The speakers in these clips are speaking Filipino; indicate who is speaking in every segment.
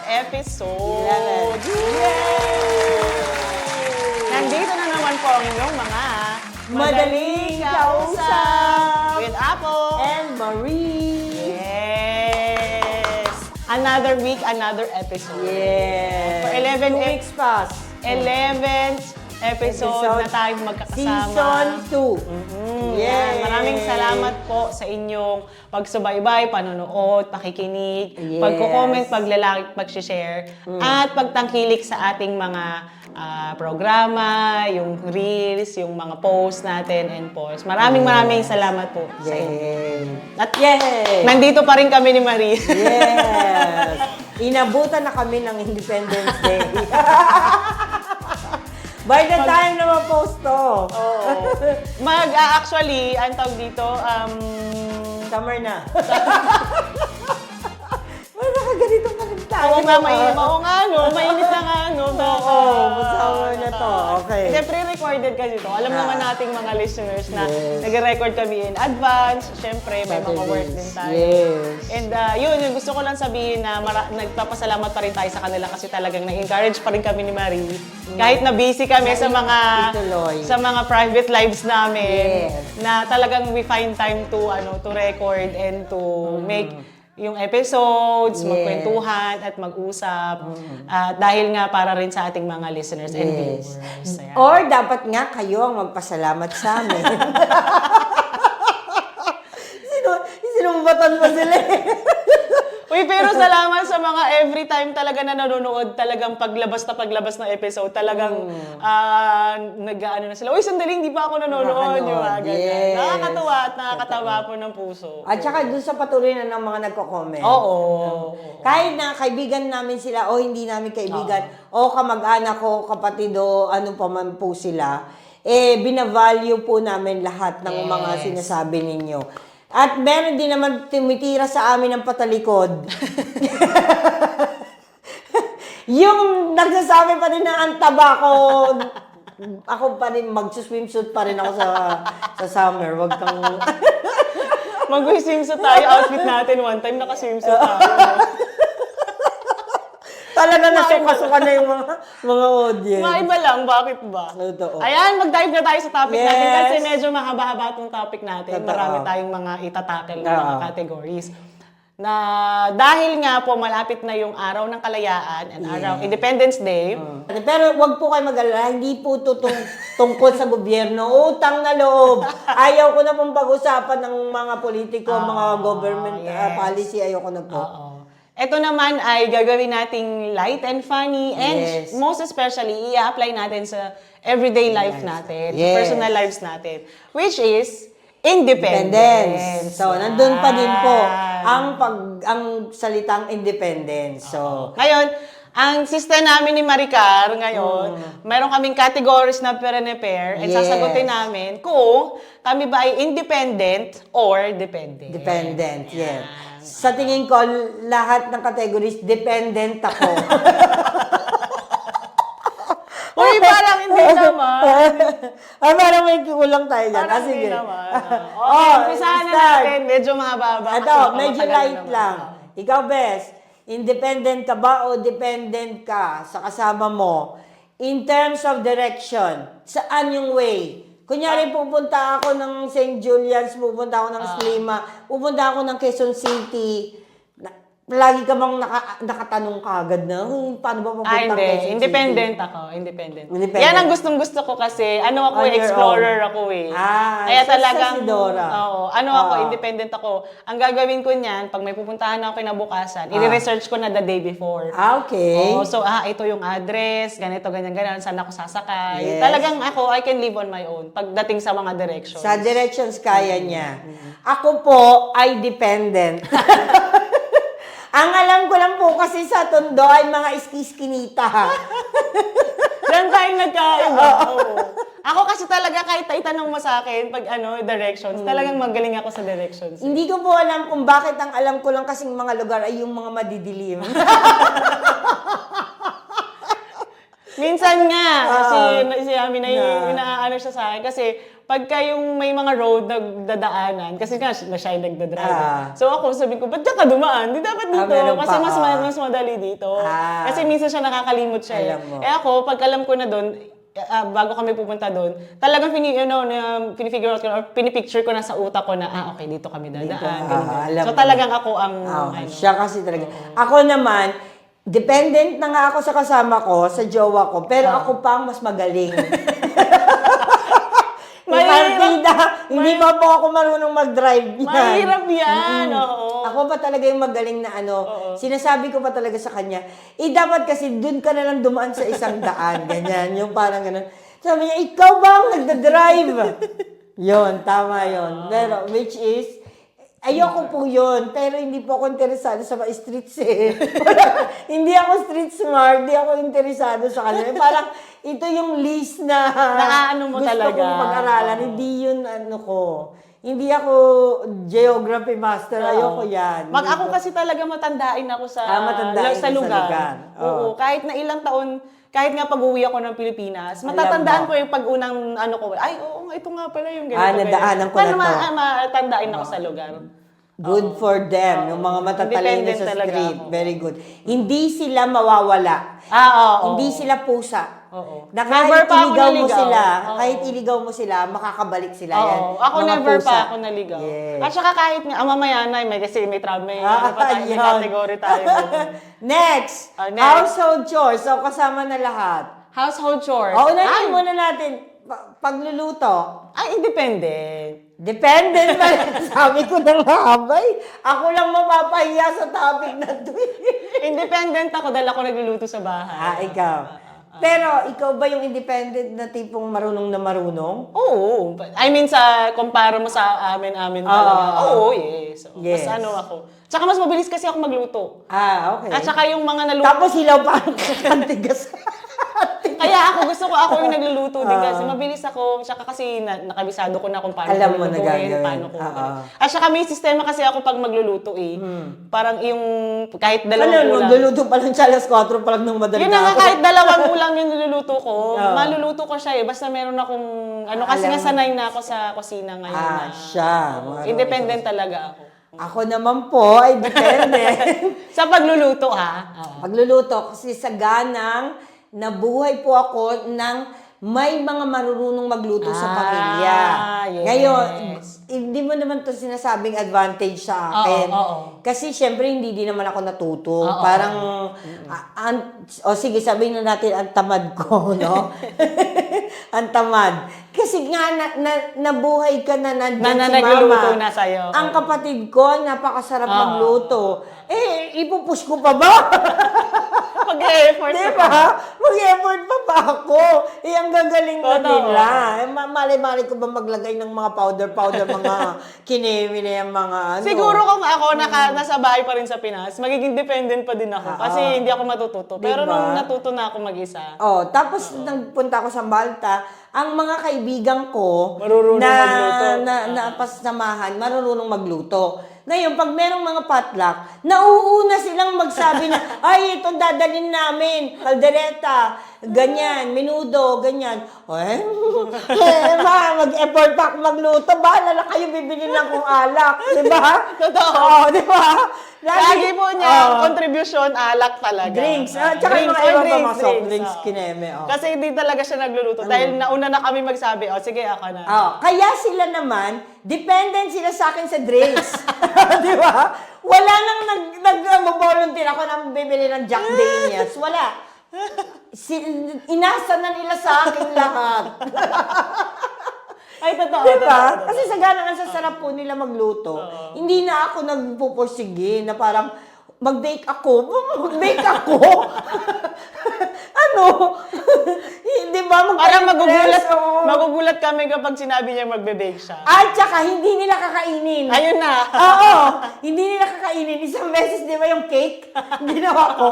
Speaker 1: episode.
Speaker 2: 11. Yay!
Speaker 1: Nandito na naman po ang inyong mga
Speaker 2: Madaling Kausap
Speaker 1: with Apple
Speaker 2: and Marie.
Speaker 1: Yes! Another week, another episode.
Speaker 2: Yes.
Speaker 1: For 11
Speaker 2: 2 weeks pass.
Speaker 1: 11th episode na tayong magkakasama.
Speaker 2: Season 2.
Speaker 1: Yan. Maraming salamat po sa inyong pagsubaybay, panonood, pakikinig,
Speaker 2: Yes.
Speaker 1: pagko-comment, paglalaki, pag-share, at pagtangkilik sa ating mga programa, yung reels, yung mga posts natin and posts. Maraming salamat po sa inyo.
Speaker 2: Yay!
Speaker 1: At
Speaker 2: Yay!
Speaker 1: nandito pa rin kami ni Marie.
Speaker 2: Yes! Inabutan na kami ng Independence Day. By the time na ma-post to.
Speaker 1: Oo. Actually, ang tawag dito,
Speaker 2: Summer na. Wala ka ganito pa rin tayo.
Speaker 1: oo nga, mainit na nga, no?
Speaker 2: Oo, summer na to. Okay.
Speaker 1: Kasi pre-recorded kasi to. Alam naman nating mga listeners na
Speaker 2: Yes.
Speaker 1: nag-record kami in advance. Siyempre, may mga work din tayo.
Speaker 2: Yes.
Speaker 1: And yung gusto ko lang sabihin na nagpapasalamat pa rin tayo sa kanila kasi talagang na-encourage pa rin kami ni Marie. Kahit na busy kami sa mga
Speaker 2: Ituloy.
Speaker 1: sa mga private lives namin,
Speaker 2: Yes.
Speaker 1: na talagang we find time to record and to make yung episodes,
Speaker 2: Yes.
Speaker 1: magkwentuhan at mag-usap. Dahil nga para rin sa ating mga listeners and
Speaker 2: Yes.
Speaker 1: viewers. Ayan.
Speaker 2: Or dapat nga kayo ang magpasalamat sa amin. Sinumbatan pa sila eh.
Speaker 1: Uy, pero salamat sa mga every time talaga na nanonood, talagang paglabas ng episode, talagang nag-ano na sila. Uy, sandali, hindi pa ako nanonood. Yung mga ganyan.
Speaker 2: Yes.
Speaker 1: Nakakatuwa at nakakatawa po ng puso.
Speaker 2: At saka dun sa patuloy na ng mga nagko-comment.
Speaker 1: Oo.
Speaker 2: Kahit na kaibigan namin sila o hindi namin kaibigan o kamag-anak o kapatid o ano pa man po sila, binavalue po namin lahat ng mga sinasabi ninyo. At meron din naman tumitira sa amin ng patalikod. Yung nagsasabi pa rin na ang taba ko, ako pa rin, mag-swimsuit pa rin ako sa summer. Wag kang...
Speaker 1: Mag-swimsuit tayo, outfit natin. One time naka-swimsuit tayo.
Speaker 2: Talaga nasuka-suka na yung mga audience.
Speaker 1: Maiba lang, bakit ba?
Speaker 2: Totoo.
Speaker 1: Ayan, mag-dive na tayo sa topic natin
Speaker 2: Yes.
Speaker 1: kasi medyo mahaba-haba itong topic natin.
Speaker 2: Totoo.
Speaker 1: Marami tayong mga itatackle na mga categories. Na dahil nga po malapit na yung araw ng kalayaan and araw Independence Day.
Speaker 2: Pero wag po kayo mag-alala, hindi po ito tungkol sa gobyerno. Utang na loob. Ayaw ko na pong pag-usapan ng mga politiko, mga government policy. Ayaw ko na po.
Speaker 1: Ito naman ay gagawin nating light and funny and
Speaker 2: Yes.
Speaker 1: most especially i-apply natin sa everyday life natin, sa
Speaker 2: Yes.
Speaker 1: personal lives natin, which is independence.
Speaker 2: So, nandun pa din po ang salitang independence. So,
Speaker 1: Ngayon, ang system namin ni Maricar ngayon, mayroon kaming categories na pair and
Speaker 2: Yes.
Speaker 1: sasagutin namin kung kami ba ay independent or dependent.
Speaker 2: dependent, yes. Sa tingin ko, lahat ng categories, dependent ako.
Speaker 1: Uy, parang hindi naman.
Speaker 2: Ay, parang may kulang tayo dyan.
Speaker 1: Parang
Speaker 2: Sige.
Speaker 1: hindi naman. Okay, umpisahan na
Speaker 2: start.
Speaker 1: natin. Medyo mahaba-haba. kasi
Speaker 2: Ito,
Speaker 1: baka
Speaker 2: medyo
Speaker 1: matagal
Speaker 2: light
Speaker 1: naman.
Speaker 2: lang. Ikaw, Bes, independent ka ba o dependent ka sa kasama mo in terms of direction? Saan yung way? Kunyari, pupunta ako ng St. Julian's, pupunta ako ng Slima, pupunta ako ng Quezon City. Lagi ka bang nakatanong ka agad na, paano ba pupunta
Speaker 1: Ay,
Speaker 2: ako
Speaker 1: hindi.
Speaker 2: Quezon
Speaker 1: Independent
Speaker 2: City?
Speaker 1: ako. Independent.
Speaker 2: Independent.
Speaker 1: Yan ang gustong-gusto ko kasi. Ano ako,
Speaker 2: On your
Speaker 1: explorer
Speaker 2: own.
Speaker 1: ako eh.
Speaker 2: Ah,
Speaker 1: Kaya
Speaker 2: sa
Speaker 1: talagang,
Speaker 2: Sidora.
Speaker 1: oo, ako, independent ako. Ang gagawin ko niyan, pag may pupuntahan ako kinabukasan, i-research ko na the day before.
Speaker 2: Okay.
Speaker 1: Oo, so, ito yung address, ganito, ganyan, saan ako sasakay.
Speaker 2: Yes.
Speaker 1: Talagang ako, I can live on my own pagdating sa mga directions.
Speaker 2: Sa directions kaya niya. Ako po ay dependent. Ang alam ko lang po kasi sa Tondo ay mga iskiskinita.
Speaker 1: Diyan tayo nagkaiba. Oo. Ako kasi talaga kahit itanong mo sa akin pag directions, talagang magaling ako sa directions.
Speaker 2: Hindi ko po alam kung bakit ang alam ko lang kasing mga lugar ay yung mga madidilim.
Speaker 1: Minsan nga, si Ami na inaano siya sa akin kasi pagka yung may mga road na dadaanan, kasi nga siya yung nagdadrive.
Speaker 2: Ah.
Speaker 1: So ako sabi ko, ba't diyan ka dumaan? Di dapat dito.
Speaker 2: meron
Speaker 1: Kasi
Speaker 2: pa,
Speaker 1: mas madali dito.
Speaker 2: Ah.
Speaker 1: Kasi minsan siya nakakalimot siya.
Speaker 2: Alam mo.
Speaker 1: Ako, pag alam ko na doon, bago kami pupunta doon, talagang pinifigure out ko or pinipicture ko na sa utak ko na, okay, dito kami dadaan. ganyan.
Speaker 2: alam
Speaker 1: So
Speaker 2: mo.
Speaker 1: talagang ako ang,
Speaker 2: Siya kasi talaga. Ako naman, dependent na nga ako sa kasama ko, sa jowa ko, pero ako pa ang mas magaling. May partida, hindi pa po ako marunong mag-drive yan.
Speaker 1: mahirap yan. Oo.
Speaker 2: Ako pa talaga yung magaling na sinasabi ko pa talaga sa kanya, dapat kasi dun ka na lang dumaan sa isang daan, ganyan, yung parang ganun. Sabi niya, ikaw ba ang nagda-drive? Yun, tama yun. Pero, which is, ayoko po yun, pero hindi po ako interesado sa mga streets eh. Hindi ako street smart, hindi ako interesado sa kanila. Parang ito yung list na
Speaker 1: Naaano mo
Speaker 2: gusto
Speaker 1: talaga.
Speaker 2: kong pag-aralan. Hindi yun ko. Hindi ako geography master. Ayoko yan.
Speaker 1: Ako kasi talaga matandain ako sa,
Speaker 2: matandain
Speaker 1: sa
Speaker 2: sa
Speaker 1: lugar.
Speaker 2: lugar.
Speaker 1: Oo. Kahit na ilang taon, kahit nga pag-uwi ako ng Pilipinas, matatandaan ko yung pag-unang ay, oo nga, ito nga pala yung ganito.
Speaker 2: nadaanan ko na to.
Speaker 1: Matandain ako sa lugar.
Speaker 2: Good for them, yung mga matatalino
Speaker 1: Independent
Speaker 2: sa
Speaker 1: talaga
Speaker 2: street.
Speaker 1: ako.
Speaker 2: Very good. Hindi sila mawawala.
Speaker 1: Oo.
Speaker 2: Hindi sila pusa.
Speaker 1: Oo.
Speaker 2: Na
Speaker 1: Never
Speaker 2: kahit
Speaker 1: pa ako
Speaker 2: iligaw mo
Speaker 1: naligaw.
Speaker 2: sila,
Speaker 1: Oo.
Speaker 2: kahit iligaw mo sila, makakabalik sila yan.
Speaker 1: Oo. Ako
Speaker 2: Mga
Speaker 1: never
Speaker 2: pusa.
Speaker 1: pa ako naligaw.
Speaker 2: Yes.
Speaker 1: At saka kahit nga, mamaya na, kasi may trauma, may
Speaker 2: Yun.
Speaker 1: category tayo.
Speaker 2: Next,
Speaker 1: Next.
Speaker 2: household chores. So, kasama na lahat.
Speaker 1: Household chores.
Speaker 2: Unahin muna natin, pagluluto.
Speaker 1: Independent.
Speaker 2: Dependent pa rin. Sabi ko na nga, abay. Ako lang mapapahiya sa topic na to.
Speaker 1: Independent ako dahil ako nagluluto sa bahay.
Speaker 2: Ikaw. Pero, ikaw ba yung independent na tipong marunong na marunong?
Speaker 1: Oo. I mean, kumpara mo sa amin talaga. Oo, yes.
Speaker 2: Yes.
Speaker 1: Mas ako. Tsaka mas mabilis kasi ako magluto.
Speaker 2: Okay.
Speaker 1: At saka yung mga naluto.
Speaker 2: Tapos hilaw pa ang kantigas.
Speaker 1: Kaya gusto ko ako yung nagluluto din kasi mabilis ako. Tsaka kasi nakabisado ko na kung paano
Speaker 2: Alam mo
Speaker 1: ko
Speaker 2: na
Speaker 1: lulutuin,
Speaker 2: gagawin.
Speaker 1: paano ko. At saka may sistema kasi ako pag magluluto eh. Parang yung kahit dalawang ulam.
Speaker 2: Magluluto pa lang siya, alas 4 pa lang ng madaling
Speaker 1: Yun na nga, kahit dalawang ulam yung niluluto ko, maluluto ko siya eh. Basta meron akong, kasi nga sanay na ako sa kusina ngayon.
Speaker 2: Siya.
Speaker 1: Independent talaga ako.
Speaker 2: Ako naman po ay dependent.
Speaker 1: Sa pagluluto ha?
Speaker 2: Pagluluto, kasi sa ganang nabuhay po ako ng may mga marunong magluto sa pamilya.
Speaker 1: Yes.
Speaker 2: Ngayon, hindi mo naman to sinasabing advantage sa akin.
Speaker 1: Oo.
Speaker 2: Kasi syempre hindi din naman ako natuto. Parang, sige sabihin na natin ang tamad ko, no? Ang tamad. Kasi nga, nabuhay ka na nandiyan si
Speaker 1: nagluluto
Speaker 2: mama.
Speaker 1: na sa'yo.
Speaker 2: Ang kapatid ko, napakasarap magluto. Ipupush ko pa ba?
Speaker 1: Mag-e-effort
Speaker 2: Diba? Mag-effort pa ba ako? Ang gagaling na nila. Mali-mali ko ba maglagay ng mga powder, mga kinemi na yung mga
Speaker 1: Siguro kung ako nasa bahay pa rin sa Pinas, magiging dependent pa din ako. Kasi hindi ako matututo. Pero
Speaker 2: Diba?
Speaker 1: nung natuto na ako mag-isa.
Speaker 2: Tapos nagpunta ako sa Malta, ang mga kaibigan ko
Speaker 1: Marunong magluto.
Speaker 2: na pasamahan, marunong magluto. Ngayon, pag merong mga potluck, nauuna silang magsabi na, ay, ito dadalhin namin, kaldereta, ganyan, menudo, ganyan. Mag-effort pa ako magluto, bahala na kayo, bibili lang kong alak. Diba?
Speaker 1: Totoo.
Speaker 2: Diba?
Speaker 1: Lagi po niya, contribution, alak talaga.
Speaker 2: Drinks. Tsaka
Speaker 1: Drinks,
Speaker 2: mga iba pa mga
Speaker 1: drinks,
Speaker 2: soft drinks,
Speaker 1: oo.
Speaker 2: kineme.
Speaker 1: Kasi hindi talaga siya nagluluto. Dahil nauna na kami magsabi, sige, ako na.
Speaker 2: Kaya sila naman, dependent sila sa akin sa drinks. Di ba? Wala nang nag-volunteer ako nang bibili ng Jack Daniels. Wala. Inasa na nila sa akin lahat.
Speaker 1: Ay, totoo.
Speaker 2: Diba?
Speaker 1: Totoo.
Speaker 2: Kasi sa ganang sa sarap po nila magluto. Hindi na ako nagpupursige na parang mag-bake ako. Mag-bake ako? Di ba?
Speaker 1: Parang magugulat kami kapag sinabi niya magbe-bake siya.
Speaker 2: At saka, hindi nila kakainin.
Speaker 1: Ayun na.
Speaker 2: Oo, hindi nila kakainin. Isang beses, di ba yung cake? Ginawa ko,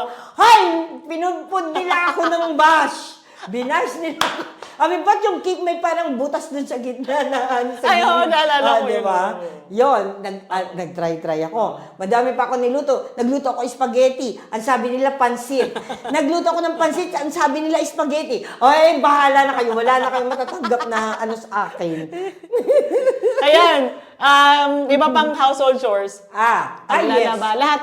Speaker 2: pinudpud nila ako ng bash. Binash nila. Abi, ba't yung cake may parang butas dun sa gitna na ano sa
Speaker 1: Ay, oo, naalala ko yun.
Speaker 2: diba? Yun, nag-try ako. Madami pa ako niluto. Nagluto ako spaghetti. Ang sabi nila pansit. Nagluto ako ng pansit. Ang sabi nila spaghetti. Ay, bahala na kayo. Wala na kayong matatanggap na ano sa akin.
Speaker 1: Ayan. Iba pang household chores.
Speaker 2: Yes.
Speaker 1: Paglalaba. Lahat.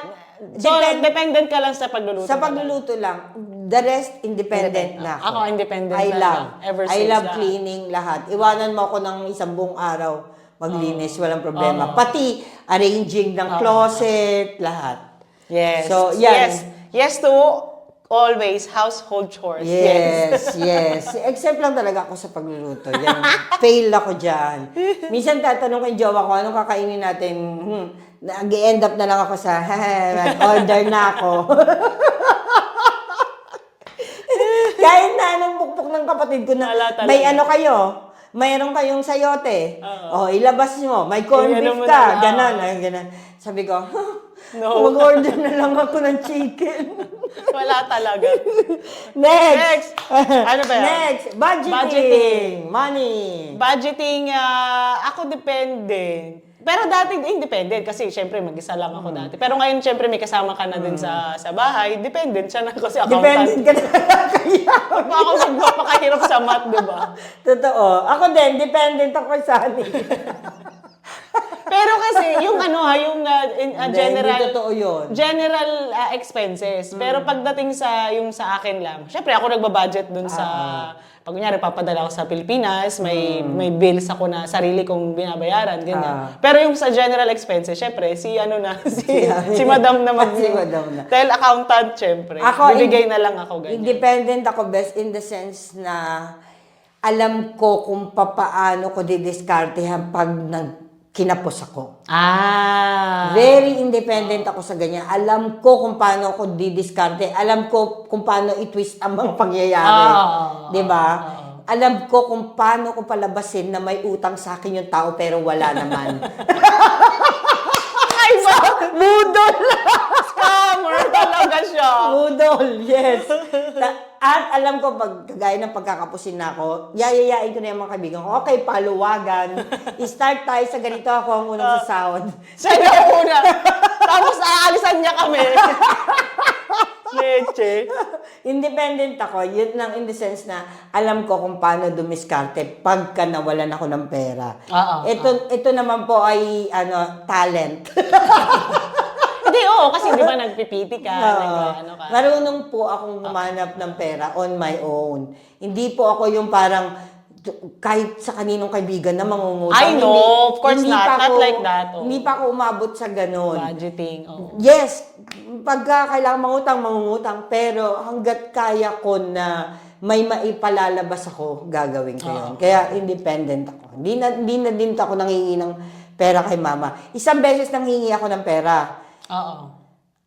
Speaker 1: So, dependent ka lang sa pagluluto.
Speaker 2: Sa pagluluto lang. The rest, independent na
Speaker 1: Ako, independent
Speaker 2: I
Speaker 1: na
Speaker 2: love.
Speaker 1: lang. Ever
Speaker 2: I
Speaker 1: since
Speaker 2: love
Speaker 1: lahat.
Speaker 2: cleaning lahat. Iwanan mo ako ng isang buong araw maglinis, walang problema. Pati arranging ng closet, lahat.
Speaker 1: Yes.
Speaker 2: So, yan.
Speaker 1: Yes to always household chores.
Speaker 2: Yes. Except lang talaga ako sa pagluluto. Yan, fail ako dyan. Minsan tatanong ko yung jowa ko, anong kakainin natin? Nag-end up na lang ako sa, mag-order na ako. Kahit na anong pukpok ng kapatid ko na,
Speaker 1: Wala talaga.
Speaker 2: may ano kayo, mayroon kayong sayote. Ilabas nyo. May corned
Speaker 1: Ay,
Speaker 2: beef
Speaker 1: ano mo
Speaker 2: ka.
Speaker 1: na,
Speaker 2: Ganon. Sabi ko,
Speaker 1: No.
Speaker 2: mag-order na lang ako ng chicken.
Speaker 1: Wala talaga.
Speaker 2: Next!
Speaker 1: Ano ba yan?
Speaker 2: Next! Budgeting.
Speaker 1: Budgeting.
Speaker 2: Money.
Speaker 1: Budgeting, ako depende. Pero dati independent kasi syempre mag-isa lang ako dati. Pero ngayon syempre may kasama ka na din sa bahay. Dependent siya na kasi accountant.
Speaker 2: Dependent ka na kaya.
Speaker 1: Ako magpapakahirap sa math, di ba?
Speaker 2: Totoo. Ako din, dependent ako sa ani.
Speaker 1: Pero kasi yung general
Speaker 2: Hindi totoo yun.
Speaker 1: general expenses. Pero pagdating sa yung sa akin lang, syempre ako nagbabudget dun sa pag kunyari papadala ako sa Pilipinas, may bills ako na sarili kong binabayaran, ganyan. Pero yung sa general expenses, syempre si si Madam na
Speaker 2: Si Madam na.
Speaker 1: Dahil accountant, syempre.
Speaker 2: Ako,
Speaker 1: Bibigay na lang ako ganyan.
Speaker 2: Independent ako best in the sense na alam ko kung papaano ko didiskartehan pag kinapos ako. Very independent ako sa ganyan. Alam ko kung paano ako didiskarte. Alam ko kung paano i-twist ang mga pangyayari. Di ba? Alam ko kung paano ko palabasin na may utang sa akin yung tao pero wala naman.
Speaker 1: Ay ba?
Speaker 2: Budol!
Speaker 1: Scammer talaga siya.
Speaker 2: Budol, yes. At alam ko, pag kagaya ng pagkakapusin na ako, yayayain ko na yung mga kaibigan ko, okay, paluwagan. I-start tayo sa ganito, ako ang unang sasahod.
Speaker 1: Siya yung una. Tapos aalisan niya kami. Leche.
Speaker 2: Independent ako, yun lang in the sense na alam ko kung paano dumiskarte pagka nawalan ako ng pera. Ito naman po ay talent.
Speaker 1: Hindi, kasi di ba nagpipiti ka, ano ka.
Speaker 2: Marunong po akong humanap ng pera on my own. Hindi po ako yung parang kahit sa kaninong kaibigan na mangungutang.
Speaker 1: I know, of course not. Not like that.
Speaker 2: Hindi pa ako umabot sa ganun.
Speaker 1: Budgeting.
Speaker 2: Yes, pagka kailangan mangutang. Pero hanggat kaya ko na may maipalalabas ako, gagawin ko yun. Kaya independent ako. Hindi na din ako nangingi ng pera kay mama. Isang beses nanghingi ako ng pera.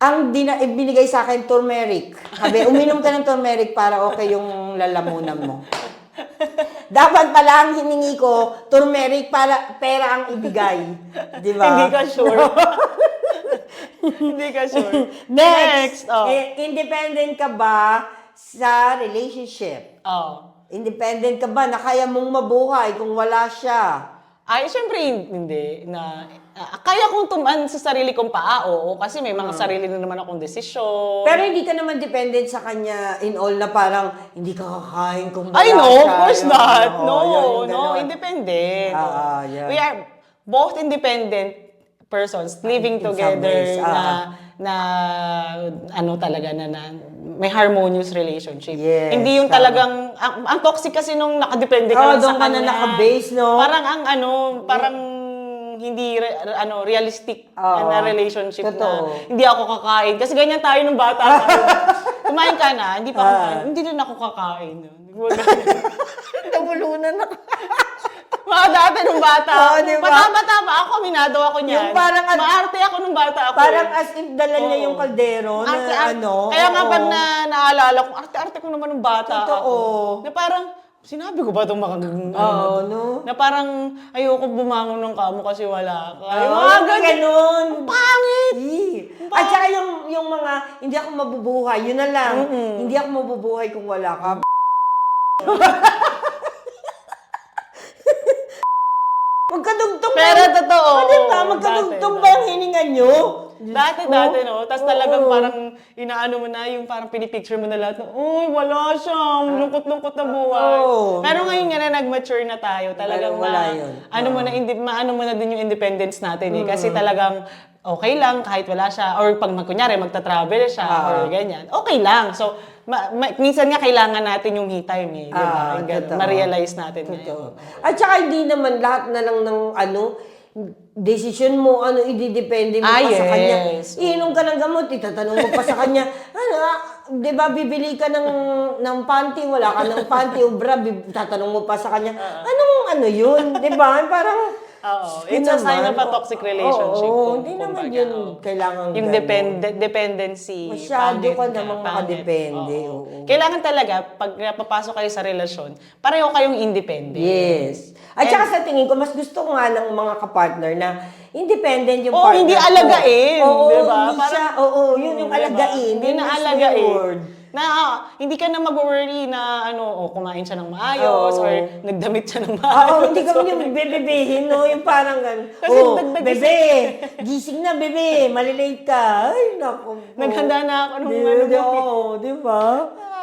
Speaker 2: Ang binigay sa akin, turmeric. Sabi, uminom ka ng turmeric para okay yung lalamunan mo. Dapat pala ang hiningi ko, turmeric para pera ang ibigay. Di ba?
Speaker 1: Hindi ka sure. Hindi ka sure.
Speaker 2: Next. Independent ka ba sa relationship? Independent ka ba na kaya mong mabuhay kung wala siya?
Speaker 1: Ay, syempre hindi. Kaya kong tumaan sa sarili kong paa, kasi may mga sarili na naman akong desisyon.
Speaker 2: Pero hindi ka naman dependent sa kanya in all na parang hindi ka kakain kung wala
Speaker 1: I know,
Speaker 2: siya.
Speaker 1: of course not. No,
Speaker 2: ganon.
Speaker 1: independent.
Speaker 2: Yeah.
Speaker 1: We are both independent persons living
Speaker 2: In some
Speaker 1: together
Speaker 2: ways,
Speaker 1: na talaga na may harmonious relationship.
Speaker 2: Yes,
Speaker 1: Hindi yung
Speaker 2: tama.
Speaker 1: talagang ang toxic kasi nung nakadepende ka lang
Speaker 2: doon
Speaker 1: sa
Speaker 2: ka
Speaker 1: kanya.
Speaker 2: na naka-base, no?
Speaker 1: Parang hindi realistic na relationship
Speaker 2: totoo.
Speaker 1: na hindi ako kakain. Kasi ganyan tayo nung bata tayo. Kumain ka na, hindi pa ako, hindi rin ako kakain.
Speaker 2: Nabulunan ako.
Speaker 1: Mga dati nung bata.
Speaker 2: Diba?
Speaker 1: Bata-bata pa ako, minado ako niyan.
Speaker 2: Yung parang
Speaker 1: maarte ako nung bata ako.
Speaker 2: Parang as if dala niya yung kaldero na
Speaker 1: Kaya nga pag naalala ko, arte-arte ko naman nung bata
Speaker 2: Totoo.
Speaker 1: ako. Na parang, sinabi ko ba itong mga
Speaker 2: no?
Speaker 1: Na parang, ayoko bumangon ng kamo kasi wala ka.
Speaker 2: Ganun.
Speaker 1: Pangit!
Speaker 2: At saka yung mga, hindi ako mabubuhay, yun na lang. Hindi ako mabubuhay kung wala ka. Magkadugtong
Speaker 1: Pero totoo.
Speaker 2: Di ba? Magkadugtong ba yung hininga nyo?
Speaker 1: Dati, no? Tapos talagang parang inaano mo na, yung parang pinipicture mo na lahat. Uy, wala siya. Lungkot-lungkot na buhay.
Speaker 2: Oo.
Speaker 1: Pero ngayon nga na nag-mature na tayo, talagang
Speaker 2: Wala yun.
Speaker 1: maano mo na din yung independence natin eh. Kasi talagang okay lang kahit wala siya. Or pag kunyari magta-travel siya or ganyan. Okay lang. So, minsan nga kailangan natin yung me time eh. Di ba? Yung ganun.
Speaker 2: totoo.
Speaker 1: Ma-realize natin ngayon.
Speaker 2: At saka hindi naman lahat na lang ng desisyon mo, ididepende mo pa sa kanya.
Speaker 1: Yes.
Speaker 2: Iinom ka ng gamot, itatanong mo pa sa kanya, di ba, bibili ka ng panty, wala ka ng panty, o bra, tatanong mo pa sa kanya, anong yun? Di ba? Parang,
Speaker 1: Oo. It's a sign of a toxic relationship.
Speaker 2: Hindi naman yun kailangan
Speaker 1: yung
Speaker 2: ganun.
Speaker 1: dependency.
Speaker 2: Masyado
Speaker 1: pangit
Speaker 2: ka namang
Speaker 1: pangit.
Speaker 2: makadepende.
Speaker 1: Oo. Kailangan talaga, pag papasok kayo sa relasyon, pareho kayong independent.
Speaker 2: Yes. At saka sa tingin ko, mas gusto ko nga ng mga kapartner na independent yung
Speaker 1: Oo,
Speaker 2: partner
Speaker 1: hindi
Speaker 2: ko.
Speaker 1: alagain.
Speaker 2: Oo,
Speaker 1: diba?
Speaker 2: hindi siya, yun yung alagain.
Speaker 1: Hindi
Speaker 2: Yun
Speaker 1: na
Speaker 2: yung
Speaker 1: alagain.
Speaker 2: word.
Speaker 1: Hindi ka na mag-worry na kumain siya ng maayos or nagdamit siya ng
Speaker 2: Oo,
Speaker 1: maayos.
Speaker 2: hindi kami yung bebebehin, no? Yung parang gano'n.
Speaker 1: Kasi dagdag-
Speaker 2: Bebe! Gising na, bebe! Malilate ka. Ay, naku.
Speaker 1: Naghanda na ako ng
Speaker 2: di ba?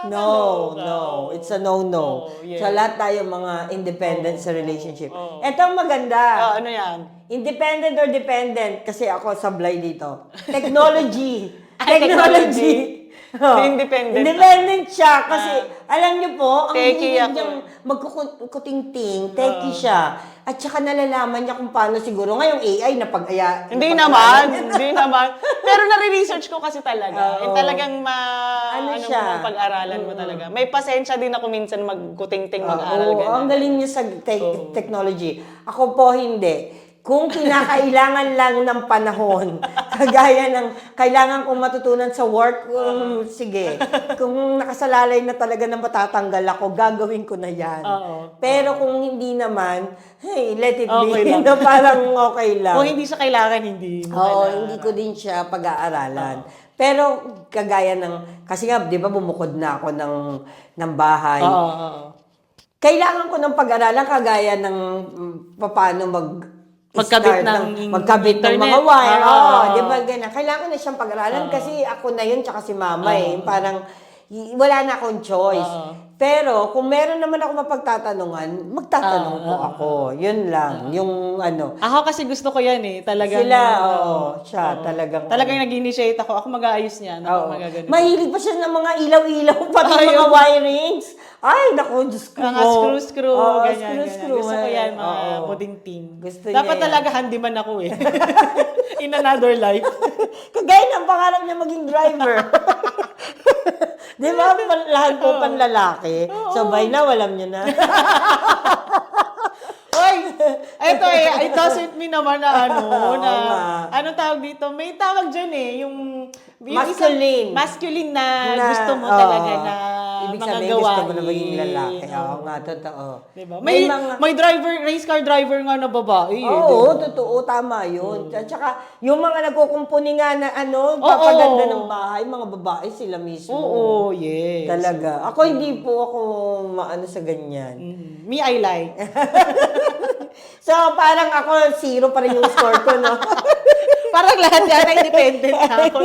Speaker 2: No. It's a no-no.
Speaker 1: yes.
Speaker 2: So, lahat tayo mga independent sa relationship. Ito ang maganda.
Speaker 1: Ano yan?
Speaker 2: Independent or dependent? Kasi ako sablay dito. Technology.
Speaker 1: Technology. Independent.
Speaker 2: Independent siya kasi alam niyo po, ang
Speaker 1: Techie
Speaker 2: hilig
Speaker 1: ako.
Speaker 2: niyang magkukuting-ting, techie siya. At saka nalalaman niya kung paano siguro ngayong AI na pag-aya.
Speaker 1: Hindi naman. Pero nare-research ko kasi talaga.
Speaker 2: Oo.
Speaker 1: Talagang
Speaker 2: siya?
Speaker 1: mo pag-aralan mo talaga. May pasensya din ako minsan magkuting-ting
Speaker 2: Oo,
Speaker 1: mag-aral
Speaker 2: ang
Speaker 1: ganyan.
Speaker 2: galing niya sa technology. Ako po hindi. Kung kinakailangan lang ng panahon, kagaya ng kailangan kong matutunan sa work, sige. Kung nakasalalay na talaga na matatanggal ako, gagawin ko na yan. Pero kung hindi naman, hey, let it
Speaker 1: Okay
Speaker 2: be.
Speaker 1: lang.
Speaker 2: Na parang okay lang.
Speaker 1: Kung hindi siya kailangan, hindi mo
Speaker 2: Oo,
Speaker 1: kailangan.
Speaker 2: hindi ko din siya pag-aaralan. Pero kagaya ng, kasi nga, di ba bumukod na ako ng bahay.
Speaker 1: Oo.
Speaker 2: Kailangan ko ng pag-aralan kagaya ng paano
Speaker 1: Magkabit
Speaker 2: magkabit ng
Speaker 1: internet.
Speaker 2: mga wire.
Speaker 1: Oo.
Speaker 2: Di ba ganun? Kailangan na siyang pag-aralan kasi ako na yun tsaka si mama Parang wala na akong choice. Pero kung meron naman ako mapagtatanungan, magtatanong po ako. Yun lang. Yung
Speaker 1: Ako kasi gusto ko yan eh. Talagang,
Speaker 2: siya talagang.
Speaker 1: Talagang nag-initiate ako. Ako mag-aayos niyan. Ako
Speaker 2: Oo.
Speaker 1: magaganito.
Speaker 2: Mahilig pa siya ng mga ilaw-ilaw, pati mga wirings. Ay, naku, Diyos ko.
Speaker 1: Mga screw-screw, ganyan. Gusto ko yan, mga
Speaker 2: Oo.
Speaker 1: pudding team.
Speaker 2: Gusto
Speaker 1: Dapat
Speaker 2: niya yan.
Speaker 1: talaga handyman ako eh. In another life.
Speaker 2: Kagaya ng pangarap niya maging driver. Di ba? Lahat po panlalaki. So, by now, alam niyo na.
Speaker 1: Oy, ito eh, it doesn't mean naman na
Speaker 2: nga.
Speaker 1: anong tawag dito? May tawag dyan eh, yung
Speaker 2: Masculine.
Speaker 1: Masculine na, gusto mo
Speaker 2: oo.
Speaker 1: talaga na
Speaker 2: Ibig
Speaker 1: mga
Speaker 2: sabihin,
Speaker 1: gawain.
Speaker 2: gusto mo na maging lalaki. Oo nga, totoo.
Speaker 1: Diba?
Speaker 2: May
Speaker 1: May driver, race car driver nga na babae eh.
Speaker 2: Oo,
Speaker 1: diba?
Speaker 2: totoo, tama yun. At saka, yung mga nagkukumpuni nga na papaganda ng bahay, mga babae sila mismo.
Speaker 1: Oo, yes.
Speaker 2: Talaga. Ako hindi po ako maano sa ganyan.
Speaker 1: Me, I like.
Speaker 2: So, parang ako, 0 pa rin yung score ko, no?
Speaker 1: Parang lahat yan na independent na ako.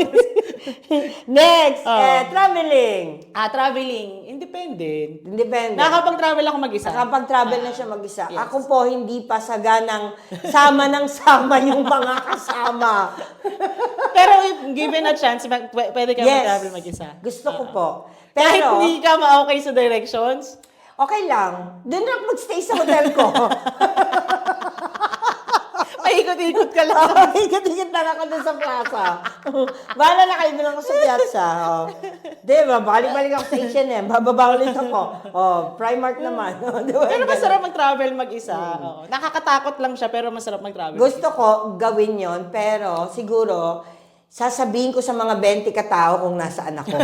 Speaker 2: Next, traveling.
Speaker 1: Traveling, independent.
Speaker 2: Independent.
Speaker 1: Nakakapag-travel ako mag-isa.
Speaker 2: Nakapag-travel na siya mag-isa. Ako po, hindi pa saganang sama ng sama yung mga kasama.
Speaker 1: Pero if given a chance, pwede ka mag-travel mag-isa.
Speaker 2: Gusto ko po.
Speaker 1: Kahit
Speaker 2: Pero,
Speaker 1: hindi ka ma-okay sa directions,
Speaker 2: okay lang. Doon na ako mag-stay sa hotel ko.
Speaker 1: paikot-ikot ka lang.
Speaker 2: Ikot-ikot lang ako doon sa plaza. Bahala na kayo doon ako sa piazza. Di ba? Balik-balik ako sa H&M. Bababa ulit ako. Primark naman. Diba?
Speaker 1: Pero masarap mag-travel mag-isa. Oo. Nakakatakot lang siya, pero masarap mag-travel.
Speaker 2: Gusto ko gawin yon, pero siguro, sasabihin ko sa mga 20 katao kung nasaan ako.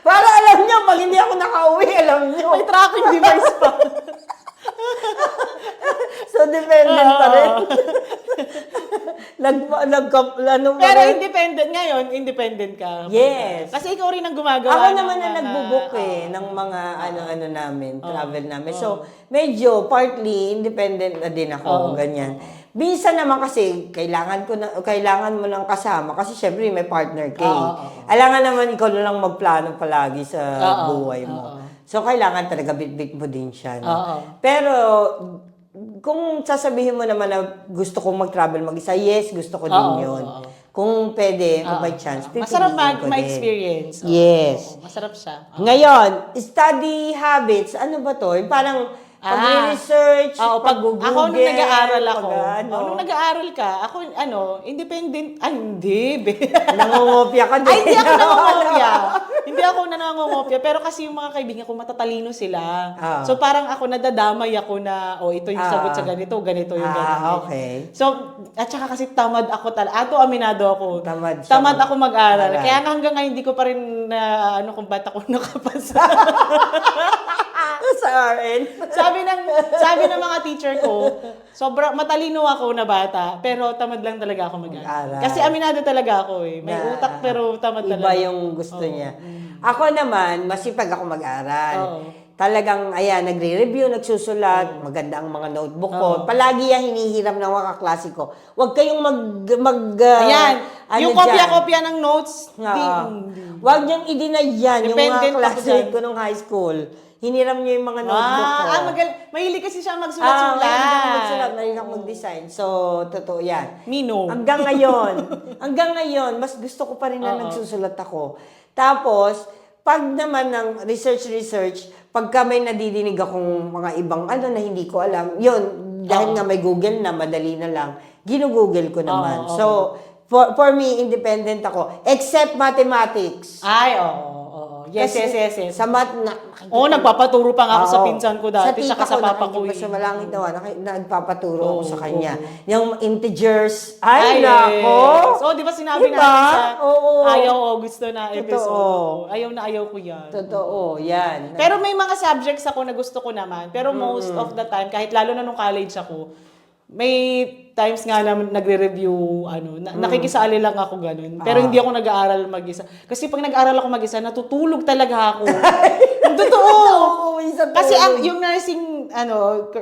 Speaker 2: Para alam nyo, pag hindi ako nakauwi, alam nyo.
Speaker 1: May tracking device pa.
Speaker 2: So, dependent pa rin.
Speaker 1: Pero independent ka.
Speaker 2: Yes.
Speaker 1: Kasi ikaw rin ang gumagawa.
Speaker 2: Ako
Speaker 1: ng
Speaker 2: naman na
Speaker 1: mga-
Speaker 2: nagbubook ng mga ano namin, travel namin. So, medyo partly independent na din ako, ganyan. Minsan naman kasi kailangan mo ng kasama kasi syempre may partner ka. Alangan naman ikaw na lang magplano palagi sa buhay mo. So, kailangan talaga bit-bit mo din siya. No? Pero, kung sasabihin mo naman na gusto kong mag-travel mag-isa, yes, gusto ko din yun. Kung pwede, kung may chance,
Speaker 1: Masarap
Speaker 2: pipiliin ko din.
Speaker 1: ma-experience.
Speaker 2: Yes.
Speaker 1: Masarap siya.
Speaker 2: Ngayon, study habits, ano ba to? Yung parang pag-research, pag-google,
Speaker 1: ako nung nag-aaral ako,
Speaker 2: pag-ano.
Speaker 1: nung nag-aaral ka, ako, independent, hindi,
Speaker 2: Nangungopia ka din.
Speaker 1: Ay, hindi ako nangungopia. Hindi ako nangungopia, pero kasi yung mga kaibigan ko, matatalino sila. So, parang ako, nadadamay ako na, ito yung sagot sa ganito yung ganito.
Speaker 2: Okay.
Speaker 1: So, at saka kasi tamad ako talaga. Ato, aminado ako.
Speaker 2: Tamad
Speaker 1: ako mag-aral.
Speaker 2: Aral.
Speaker 1: Kaya hanggang ngayon, hindi ko pa rin na, kung ba't ako nakapasa.
Speaker 2: Sa RN.
Speaker 1: Sabi ng mga teacher ko, matalino ako na bata, pero tamad lang talaga ako mag-aral. Kasi aminado talaga ako eh. May utak pero tamad talaga.
Speaker 2: Iba yung gusto niya. Ako naman, masipag ako mag-aral. Talagang, nagre-review, nagsusulat, maganda ang mga notebook ko. Palagi yan hinihiram ng mga kaklase ko. Huwag kayong
Speaker 1: Yung kopya-kopya ng notes,
Speaker 2: Huwag niyong i-deny yan. Yung
Speaker 1: Dependent
Speaker 2: mga
Speaker 1: ako
Speaker 2: klase
Speaker 1: dyan.
Speaker 2: ko nung high school. Hiniram niyo yung mga notebook ko.
Speaker 1: Mahilig kasi siya magsulat-sulat.
Speaker 2: Mahilig ako mag-design. So, totoo yan.
Speaker 1: Mino.
Speaker 2: Hanggang ngayon, mas gusto ko pa rin na nagsusulat ako. Tapos, pag naman ng research, pagka may nadidinig akong mga ibang na hindi ko alam, yun, dahil nga may Google na, madali na lang, ginugoogle ko naman. So, for me, independent ako. Except mathematics.
Speaker 1: Ay, oo. Yes.
Speaker 2: Sa math na...
Speaker 1: Nagpapaturo pa nga ako sa pinsan ko dati, saka sa papa ko.
Speaker 2: Sa malangit na nagpapaturo ako sa kanya. Yung integers, nako!
Speaker 1: So, di ba sinabi natin sa
Speaker 2: Oo.
Speaker 1: ayaw o gusto na episode?
Speaker 2: Totoo.
Speaker 1: Ayaw na ayaw ko yan.
Speaker 2: Totoo, yan.
Speaker 1: Pero may mga subjects ako na gusto ko naman. Pero most of the time, kahit lalo na nung college ako, may times nga na nagre-review, nakikisaali lang ako ganun. Pero hindi ako nag-aaral mag-isa. Kasi pag nag-aaral ako mag-isa, natutulog talaga ako. Totoo! Kasi yung nursing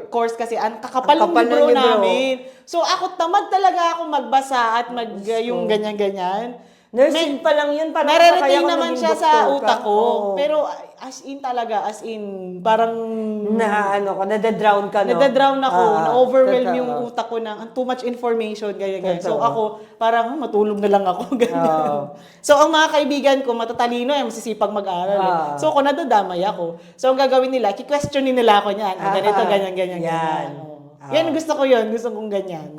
Speaker 1: course kasi, ang kakapal ng libro namin. So ako, tamad talaga ako magbasa at yung ganyan-ganyan.
Speaker 2: Nursing pa lang yun.
Speaker 1: Nare-retain naman siya sa utak ko. Pero as in, parang...
Speaker 2: nadadrown ka, no?
Speaker 1: Nadadrown ako, na-overwhelm yung utak ko ng too much information, ganyan. So ako, parang matulog na lang ako, ganyan. So ang mga kaibigan ko, matatalino, masisipag mag-aral. So ako, nadadamay ako. So ang gagawin nila, ki-questionin nila ako niyan. Ganito, ganyan. Yan, gusto ko yun. Gusto kong ganyan.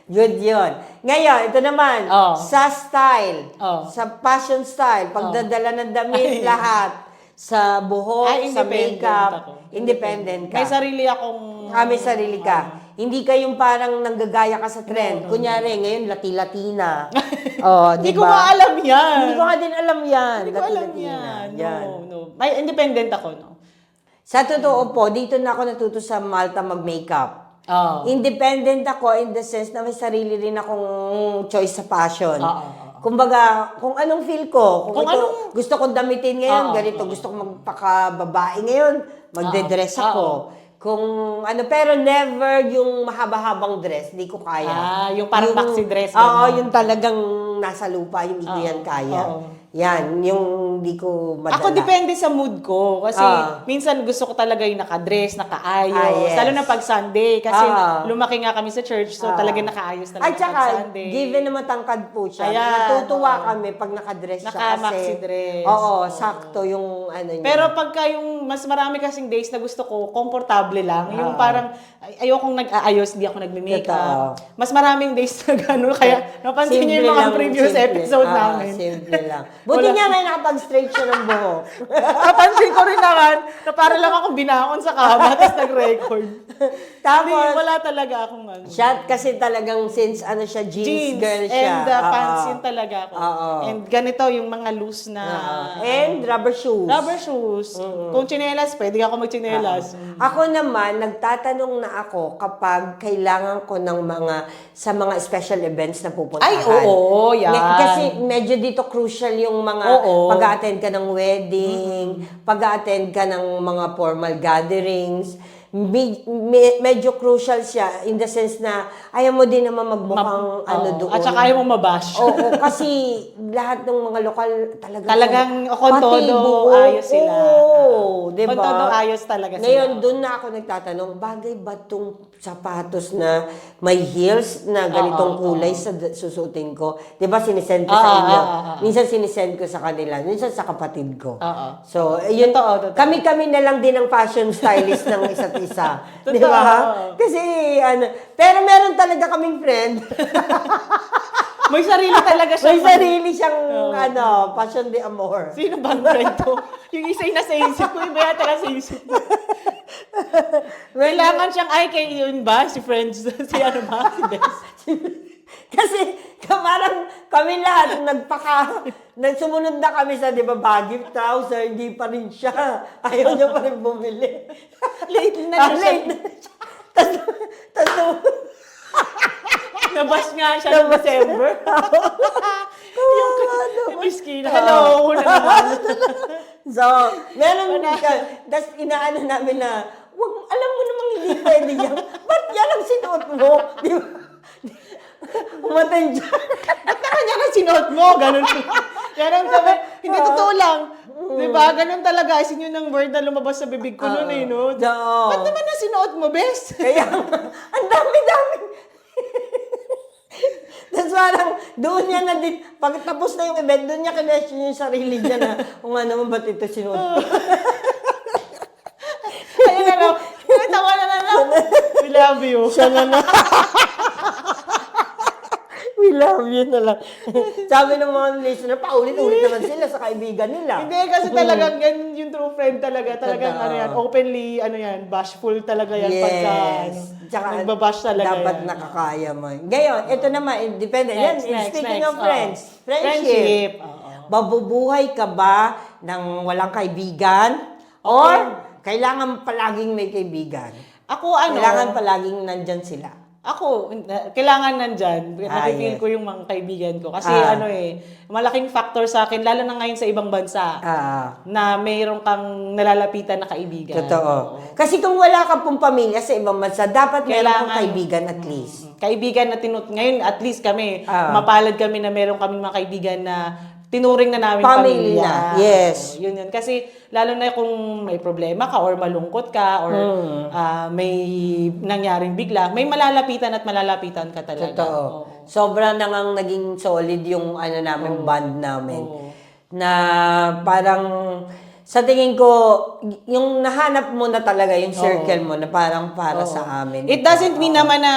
Speaker 2: Good yun. Ngayon, ito naman, sa style, sa fashion style, pagdadala ng damit, lahat, sa buhok, sa makeup, independent ka.
Speaker 1: May sarili akong...
Speaker 2: May sarili ka. Hindi ka yung parang nanggagaya ka sa trend. Kunyari, ngayon, Lati-Latina.
Speaker 1: Hindi ko nga alam yan.
Speaker 2: Hindi ko nga din alam yan.
Speaker 1: Hindi ko alam yan. No. May independent ako, no?
Speaker 2: Sa totoo po, dito na ako natuto sa Malta mag-makeup. Independent ako in the sense na may sarili rin akong choice sa fashion. Kumbaga, kung anong feel ko, kung gusto kong damitin ngayon, ganito, gusto kong magpakababae ngayon, magde-dress ako. Kung pero never yung mahaba-habang dress, hindi ko kaya.
Speaker 1: Yung parang maxi dress.
Speaker 2: Yung talagang nasa lupa, yung hindi ko yan kaya. Yan, yung hindi ko madala.
Speaker 1: Ako depende sa mood ko. Kasi minsan gusto ko talaga yung nakadress, nakaayos.
Speaker 2: Yes.
Speaker 1: Lalo na pag Sunday. Kasi lumaki nga kami sa church, so talaga nakaayos talaga
Speaker 2: At saka,
Speaker 1: pag Sunday.
Speaker 2: given na matangkad po siya,
Speaker 1: Ayan,
Speaker 2: natutuwa kami pag nakadress siya.
Speaker 1: Naka-maxi dress.
Speaker 2: Sakto yung niya.
Speaker 1: Pero pagka yung mas marami kasing days na gusto ko, komportable lang. Yung parang ayokong nag-aayos, di ako nagme-makeup. Mas maraming days na gano'n. Kaya napansin niyo yung mga previous episode namin.
Speaker 2: Simple lang. Buti nga ngayon naka-straight siya ng buhok.
Speaker 1: Napansin ko rin naman na para lang akong binaon sa kama tapos nag-record. Hindi,
Speaker 2: Tapos,
Speaker 1: wala talaga akong ano.
Speaker 2: siya kasi talagang since ano siya, jeans girl siya.
Speaker 1: And pants yun talaga ako.
Speaker 2: Oo.
Speaker 1: And ganito yung mga loose na
Speaker 2: And rubber shoes.
Speaker 1: rubber shoes. Kung tsinelas, pwede ako magtsinelas.
Speaker 2: Ako naman, nagtatanong na ako kapag kailangan ko ng sa mga special events na pupuntahan.
Speaker 1: Ay, oo, yan.
Speaker 2: Kasi medyo dito crucial yung mga
Speaker 1: Oo.
Speaker 2: pag-attend ka ng wedding, pag-attend ka ng mga formal gatherings. Medyo crucial siya in the sense na ayaw mo din naman magmukhang ano doon.
Speaker 1: At saka ayaw mo mabash.
Speaker 2: Oo, kasi lahat ng mga lokal
Speaker 1: Talagang
Speaker 2: pati
Speaker 1: kontodo
Speaker 2: buo.
Speaker 1: ayos sila.
Speaker 2: Oo, diba?
Speaker 1: Kontodo ayos talaga
Speaker 2: Ngayon,
Speaker 1: sila.
Speaker 2: doon na ako nagtatanong, bagay ba itong sapatos na may heels na ganitong kulay sa susutin ko? Di ba sinisend ko sa inyo? Minsan sinisend ko sa kanila, minsan sa kapatid ko. So, yun,
Speaker 1: Totoo.
Speaker 2: kami-kami na lang din ang fashion stylist ng isa't isa. Di
Speaker 1: Totoo.
Speaker 2: ba? Kasi, pero meron talaga kaming friend.
Speaker 1: May sarili talaga siya.
Speaker 2: May sarili siyang, passion de amor.
Speaker 1: Sino bang friend to? Yung isa yung nasa isip ko, iba yata nasa isip ko. Kailangan siyang, ay, kay yun ba? Si friends, si ano ba? Si Bess.
Speaker 2: Kasi parang kami lahat sumunod na kami sa, di ba, baggy trouser, hindi pa rin siya. Ayaw niya pa rin bumili.
Speaker 1: Late na siya.
Speaker 2: Late na siya. Tapos,
Speaker 1: Nabas nga siya noong December. Yung miskina. Hello na naman.
Speaker 2: so, meron ka, tapos inaano namin na, wag, alam mo namang hindi pwede yan. Ba't yan ang sinuot mo? Di ba? Umatay dyan.
Speaker 1: Ba't naman yan ang sinuot mo? Ganun. Ganun kami. Hindi, totoo lang. Diba? Ganun talaga. Isin yun ng word na lumabas sa bibig ko noon eh, no? Ba't naman na sinuot mo, Bes?
Speaker 2: Kaya, ang dami-dami. Tapos parang, doon niya na din, pag tapos na yung event, doon niya kinestyon yung sarili niya na, kung nga naman, ba't ito sinuot ko?
Speaker 1: Ayun na lang. Tawa na lang. We love you.
Speaker 2: Siya na na. We love you na lang. Sabi ng mga listener, paulit-ulit naman sila sa kaibigan nila.
Speaker 1: Hindi, kasi talagang yan yung true friend talaga. Talagang ano yan, openly, ano yan, bashful talaga yan.
Speaker 2: Yes.
Speaker 1: Pagka, ano,
Speaker 2: Tsaka,
Speaker 1: nagbabash talaga
Speaker 2: dapat
Speaker 1: yan.
Speaker 2: nakakaya mo. Ngayon, ito naman, independent. Yan, speaking of friends, friendship. Mabubuhay ka ba ng walang kaibigan? Or, kailangan palaging may kaibigan?
Speaker 1: Ako, ano,
Speaker 2: Kailangan palaging nandyan sila.
Speaker 1: Ako, kailangan nandyan. Nakifeel
Speaker 2: yes.
Speaker 1: ko yung mga kaibigan ko. Kasi ano malaking factor sa akin, lalo na ngayon sa ibang bansa, na mayroon kang nalalapitan na kaibigan.
Speaker 2: Totoo. Kasi kung wala ka pong pamilya sa ibang bansa, dapat meron kang
Speaker 1: Kailangan-
Speaker 2: kaibigan at least.
Speaker 1: Kaibigan na ngayon, at least kami, mapalad kami na meron kaming mga kaibigan na tinuring na namin
Speaker 2: Family
Speaker 1: pamilya.
Speaker 2: na, yes.
Speaker 1: Yun. Kasi, lalo na kung may problema ka or malungkot ka or may nangyaring bigla, may malalapitan at malalapitan ka talaga.
Speaker 2: Totoo.
Speaker 1: Oo.
Speaker 2: Sobra na ngang naging solid yung namin, band namin. Na parang, sa tingin ko, yung nahanap mo na talaga, yung circle mo na parang para sa amin.
Speaker 1: It doesn't mean naman na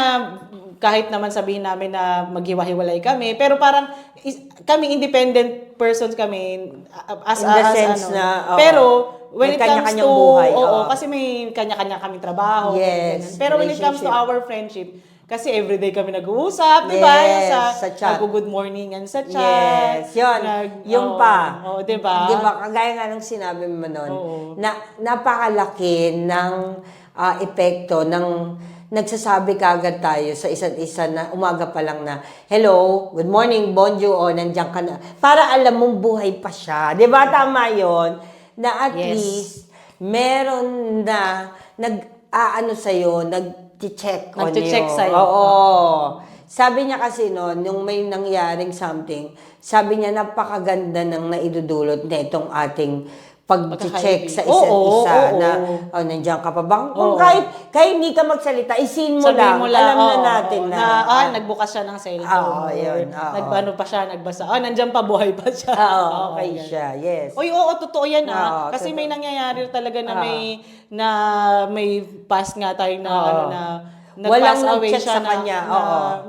Speaker 1: kahit naman sabihin namin na maghiwa-hiwalay kami, pero parang kami independent persons kami as
Speaker 2: In the sense
Speaker 1: ano.
Speaker 2: na,
Speaker 1: pero when
Speaker 2: may
Speaker 1: it comes to
Speaker 2: kanya-kanyang buhay,
Speaker 1: kasi may kanya-kanya kaming trabaho.
Speaker 2: Yes,
Speaker 1: ganyan. Pero when it comes to
Speaker 2: relationship.
Speaker 1: our friendship, kasi everyday kami nag-uusap, di ba?
Speaker 2: Yes,
Speaker 1: Yung
Speaker 2: sa chat.
Speaker 1: good morningan sa chat.
Speaker 2: Yes, yun. Yung pa.
Speaker 1: Oo, di ba?
Speaker 2: Di ba, kagaya nga ng sinabi mo nun, na napakalaki ng epekto ng nagsasabi kaagad tayo sa isa't isa na umaga pa lang na, hello, good morning, bonjour, o nandiyan ka na. Para alam mong buhay pa siya. Di ba? Tama yun. Na at
Speaker 1: Yes.
Speaker 2: least, meron na nag-aano sa'yo, nag-check on you.
Speaker 1: Nag-check sa'yo.
Speaker 2: Oo. Sabi niya kasi noon, nung may nangyaring something, sabi niya napakaganda ng naidudulot na itong ating pag-check sa isa't isa na nandiyan ka pa ba? Kung kahit hindi ka magsalita, isin mo
Speaker 1: Sabihin
Speaker 2: lang,
Speaker 1: mo
Speaker 2: alam na natin na.
Speaker 1: nagbukas siya ng cellphone.
Speaker 2: Oo, yun, oo.
Speaker 1: Nagano pa siya, nagbasa. Nandiyan pa, buhay pa siya.
Speaker 2: Oo, okay
Speaker 1: ganun.
Speaker 2: siya, yes.
Speaker 1: Oy, oo, totoo yan
Speaker 2: Oo,
Speaker 1: Kasi may nangyayari talaga na
Speaker 2: Oo.
Speaker 1: may past nga tayo na
Speaker 2: Walang
Speaker 1: nag-pass away
Speaker 2: nag-check
Speaker 1: siya
Speaker 2: sa kanya.
Speaker 1: na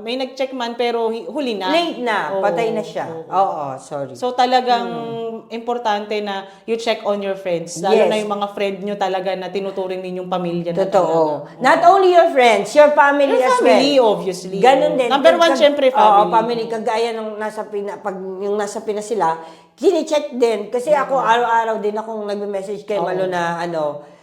Speaker 1: may nag-check man pero huli na.
Speaker 2: Late na,
Speaker 1: Oo,
Speaker 2: patay na siya.
Speaker 1: oo.
Speaker 2: Oo, sorry.
Speaker 1: So talagang importante na you check on your friends. Lalo
Speaker 2: Yes.
Speaker 1: na yung mga friend nyo talaga na tinuturing ninyong pamilya na
Speaker 2: Totoo.
Speaker 1: talaga.
Speaker 2: Not only your friends, your family
Speaker 1: Your
Speaker 2: as
Speaker 1: family,
Speaker 2: well.
Speaker 1: obviously.
Speaker 2: Ganun din.
Speaker 1: Number one, syempre, family.
Speaker 2: Oo, family. Kagaya nung nasa pag yung nasa Pinas sila, kini-check din. Kasi ako, araw-araw din akong nagme-message kay Malo na,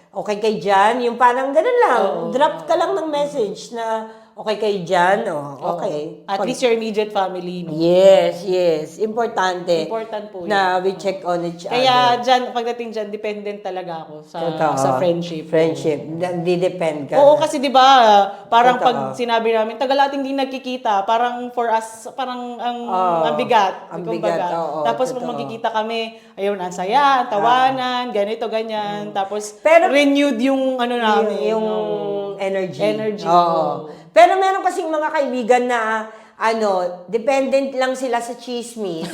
Speaker 2: okay kay Jan? Yung parang ganun lang. Drop ka lang ng message na, okay kay Jan? Okay.
Speaker 1: At least your immediate family. No?
Speaker 2: Yes, yes. Importante.
Speaker 1: Important po yun.
Speaker 2: Na we check on each other.
Speaker 1: Kaya dyan, pagdating dyan, dependent talaga ako
Speaker 2: Totoo.
Speaker 1: sa friendship.
Speaker 2: Friendship. Di-depend ka.
Speaker 1: Oo, kasi di ba, parang
Speaker 2: Totoo.
Speaker 1: pag sinabi namin, tagal nating di nagkikita, parang for us, parang ang bigat.
Speaker 2: Ang
Speaker 1: kumbaga.
Speaker 2: bigat, oo,
Speaker 1: Tapos
Speaker 2: totoo.
Speaker 1: pag magkikita kami, ayun, ang saya, ang tawanan, ganito, ganyan. Tapos,
Speaker 2: Pero-
Speaker 1: renewed yung ano namin.
Speaker 2: yung
Speaker 1: no?
Speaker 2: energy.
Speaker 1: Energy,
Speaker 2: Oo. Pero meron kasing mga kaibigan na dependent lang sila sa chismis.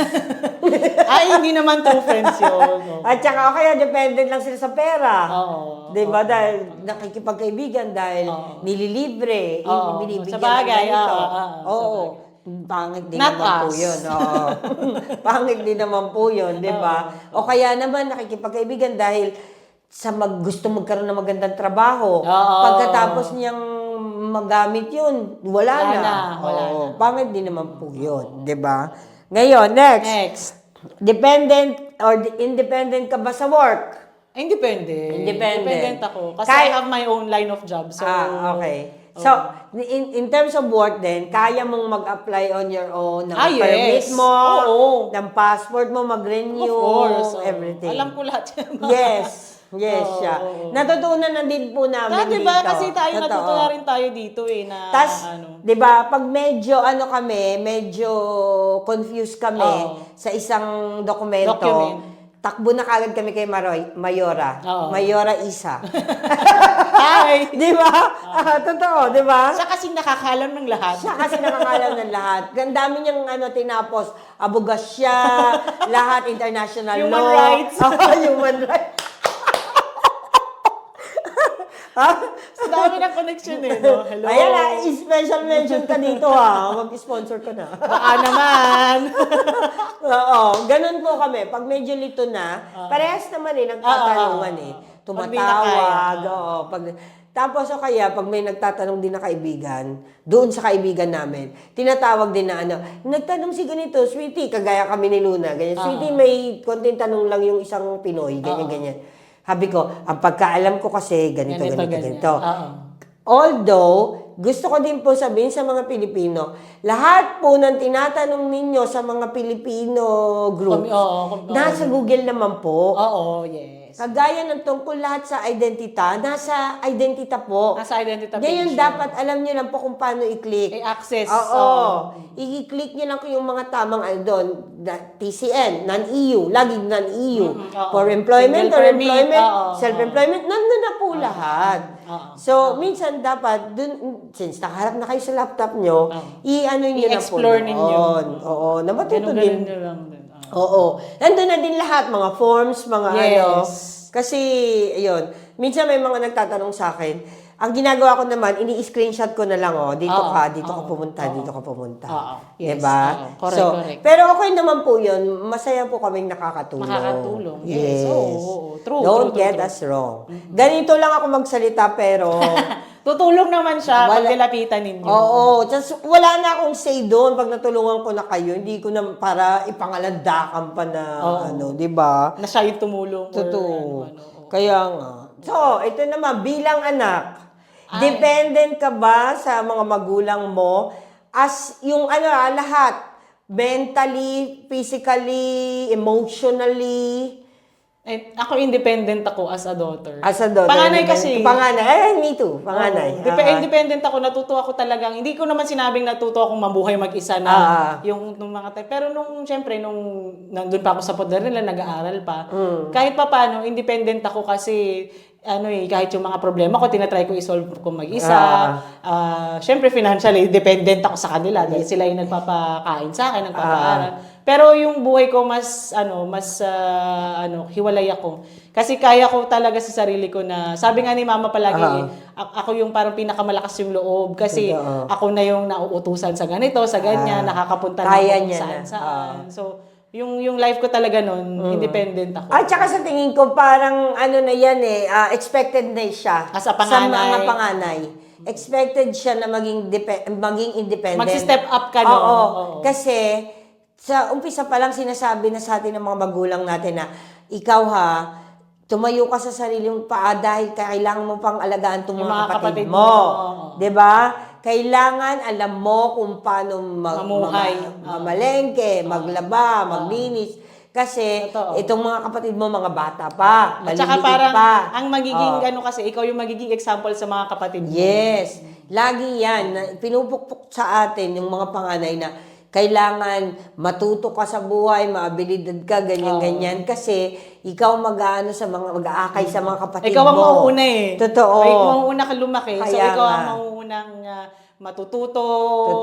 Speaker 1: Ay, hindi naman true friends yun. No?
Speaker 2: At saka kaya dependent lang sila sa pera.
Speaker 1: Oo.
Speaker 2: 'Di ba? Dahil nakikipagkaibigan dahil nililibre,
Speaker 1: Oo.
Speaker 2: binibigyan
Speaker 1: Sa bagay,
Speaker 2: ng ganito.
Speaker 1: oo,
Speaker 2: Oo. Pangit din
Speaker 1: Not
Speaker 2: naman po
Speaker 1: us.
Speaker 2: yun. Oo. Pangit din naman po yun, di ba? O kaya naman nakikipagkaibigan dahil gusto magkaroon ng magandang trabaho.
Speaker 1: Oo.
Speaker 2: Pagkatapos niyang magamit yun, wala na.
Speaker 1: Wala
Speaker 2: Oo. Pangit din naman po yun, di ba? Ngayon, next.
Speaker 1: Next.
Speaker 2: Dependent or independent ka ba sa work?
Speaker 1: Independent.
Speaker 2: Independent.
Speaker 1: Ako. Kasi
Speaker 2: Kaya-
Speaker 1: I have my own line of job. So,
Speaker 2: Okay. So, in terms of work din, kaya mong mag-apply on your own ng permit
Speaker 1: yes.
Speaker 2: mo,
Speaker 1: Oo.
Speaker 2: ng passport mo, mag-renew,
Speaker 1: Of course. oo.
Speaker 2: everything.
Speaker 1: Alam ko lahat yan.
Speaker 2: Yes. Yes,
Speaker 1: Oo,
Speaker 2: siya.
Speaker 1: oo.
Speaker 2: Natutunan na din po namin
Speaker 1: Diba?
Speaker 2: dito.
Speaker 1: Kasi tayo
Speaker 2: Totoo.
Speaker 1: natutunan rin tayo dito eh na
Speaker 2: Tas,
Speaker 1: ano.
Speaker 2: 'di ba, pag medyo medyo confused kami
Speaker 1: Oo.
Speaker 2: sa isang dokumento, takbo na kagad kami kay Mayora.
Speaker 1: Oo.
Speaker 2: Mayora Isa.
Speaker 1: Hi!
Speaker 2: 'Di ba? Totoo, 'di ba?
Speaker 1: Siya kasi nakakalam ng lahat.
Speaker 2: Siya kasi nakakaalam ng lahat. Ang dami niyang tinapos. Abogasya, lahat international
Speaker 1: Human
Speaker 2: law.
Speaker 1: rights.
Speaker 2: Human rights.
Speaker 1: Sa dami ng connection eh, no? Hello?
Speaker 2: Ayan na, special mention ka dito Mag-sponsor ka na.
Speaker 1: Baka naman.
Speaker 2: Oo, ganun po kami. Pag medyo lito na, parehas naman nagtatanungan
Speaker 1: Pag di na kaya.
Speaker 2: Tumatawag, Tapos kaya, pag may nagtatanong din na kaibigan, doon sa kaibigan namin, tinatawag din na nagtanong si ganito, sweetie, kagaya kami ni Luna, ganyan. Sweetie, may konting tanong lang yung isang Pinoy, ganyan, ganyan. Sabi ko, ang pagkaalam ko kasi, ganito. Although, gusto ko din po sabihin sa mga Pilipino, lahat po ng tinatanong ninyo sa mga Pilipino groups, nasa Google naman po.
Speaker 1: Oo, yes.
Speaker 2: Kagaya ng tungkol lahat sa identita, nasa identita po.
Speaker 1: Nasa identity
Speaker 2: Ngayon,
Speaker 1: page.
Speaker 2: dapat alam nyo lang po kung paano i-click.
Speaker 1: I-access.
Speaker 2: Oo. I-click nyo lang yung mga tamang doon. TCN, non-EU, laging non-EU. For employment
Speaker 1: Single
Speaker 2: or
Speaker 1: permit,
Speaker 2: employment,
Speaker 1: oo,
Speaker 2: self-employment, nandun na po lahat.
Speaker 1: Oo.
Speaker 2: So, minsan dapat, since nakaharap na kayo sa laptop nyo, i-ano nyo na po.
Speaker 1: I-explore ninyo.
Speaker 2: Oo, na matuto din.
Speaker 1: Ganun nyo lang din.
Speaker 2: Oo. Nandun na din lahat, mga forms, mga
Speaker 1: Yes.
Speaker 2: Kasi, ayun, minsan may mga nagtatanong sa akin, ang ginagawa ko naman, ini-screenshot ko na lang, dito ka pumunta, dito ka pumunta.
Speaker 1: Yes.
Speaker 2: Diba?
Speaker 1: Correct,
Speaker 2: So,
Speaker 1: correct.
Speaker 2: pero okay naman po yun, masaya po kaming nakakatulong.
Speaker 1: Makakatulong.
Speaker 2: Yes.
Speaker 1: Yes. Oo. True.
Speaker 2: Don't
Speaker 1: true,
Speaker 2: get
Speaker 1: true.
Speaker 2: us wrong. Ganito lang ako magsalita, pero...
Speaker 1: Tutulong naman siya pag
Speaker 2: Wala-
Speaker 1: nilapitan ninyo.
Speaker 2: Oo. Just, wala na akong say doon pag natulungan ko na kayo. Hindi ko na para ipangalandakan pa na, di ba?
Speaker 1: Na siya yung tumulong. or
Speaker 2: Totoo.
Speaker 1: ano.
Speaker 2: Kaya nga. So, ito naman, bilang anak, dependent ka ba sa mga magulang mo as yung lahat? Mentally, physically, emotionally?
Speaker 1: Ako independent ako as a daughter.
Speaker 2: As a daughter.
Speaker 1: Panganay kasi.
Speaker 2: Panganay. Me too. Panganay.
Speaker 1: Independent ako, natuto ako talagang, hindi ko naman sinabing natuto akong mabuhay mag-isa na yung nung mga time. Pero syempre, nung nandun pa ako sa poder nila, nag-aaral pa, kahit pa paano, independent ako kasi, kahit yung mga problema ko, tinatry ko i-solve ko mag-isa. Syempre, financially, dependent ako sa kanila dahil sila yung nagpapakain sa akin, nagpapaaral. Pero yung buhay ko hiwalay ako. Kasi kaya ko talaga sa sarili ko na, sabi nga ni Mama palagi, ako yung parang pinakamalakas yung loob. Kasi ako na yung nauutusan sa ganito, sa ganyan, nakakapunta na
Speaker 2: Kaya
Speaker 1: ako kung
Speaker 2: niya na.
Speaker 1: saan-saan. So, yung life ko talaga nun, independent ako.
Speaker 2: At saka sa tingin ko, parang ano na yan expected na siya.
Speaker 1: As a
Speaker 2: Sa
Speaker 1: panganay.
Speaker 2: mga panganay. Expected siya na maging independent.
Speaker 1: Magsi-step up ka, no?
Speaker 2: Oo.
Speaker 1: Oo.
Speaker 2: Kasi, sa umpisa pa lang sinasabi na sa atin ng mga magulang natin na, ikaw tumayo ka sa sariling paa dahil kailangan mo pang alagaan itong
Speaker 1: Yung
Speaker 2: mga
Speaker 1: mga
Speaker 2: kapatid
Speaker 1: kapatid
Speaker 2: mo.
Speaker 1: mo.
Speaker 2: 'Di ba? Kailangan alam mo kung paano
Speaker 1: Mamuhay.
Speaker 2: mamalengke, maglaba, maglinis. Kasi
Speaker 1: Totoo.
Speaker 2: itong mga kapatid mo, mga bata pa,
Speaker 1: At saka
Speaker 2: maliliit
Speaker 1: parang,
Speaker 2: pa.
Speaker 1: ang magiging kasi, ikaw yung magiging example sa mga kapatid mo.
Speaker 2: Yes. Lagi yan. Pinupukpok sa atin yung mga panganay na kailangan matuto ka sa buhay, maabilidad ka, ganyan-ganyan. Kasi ikaw mag-aakay sa mga kapatid
Speaker 1: Ikaw ang
Speaker 2: mo.
Speaker 1: mauuna eh.
Speaker 2: Totoo.
Speaker 1: Ikaw ang mauuna ka lumaki. So,
Speaker 2: Kaya
Speaker 1: ikaw
Speaker 2: nga.
Speaker 1: ang mauunang matututo.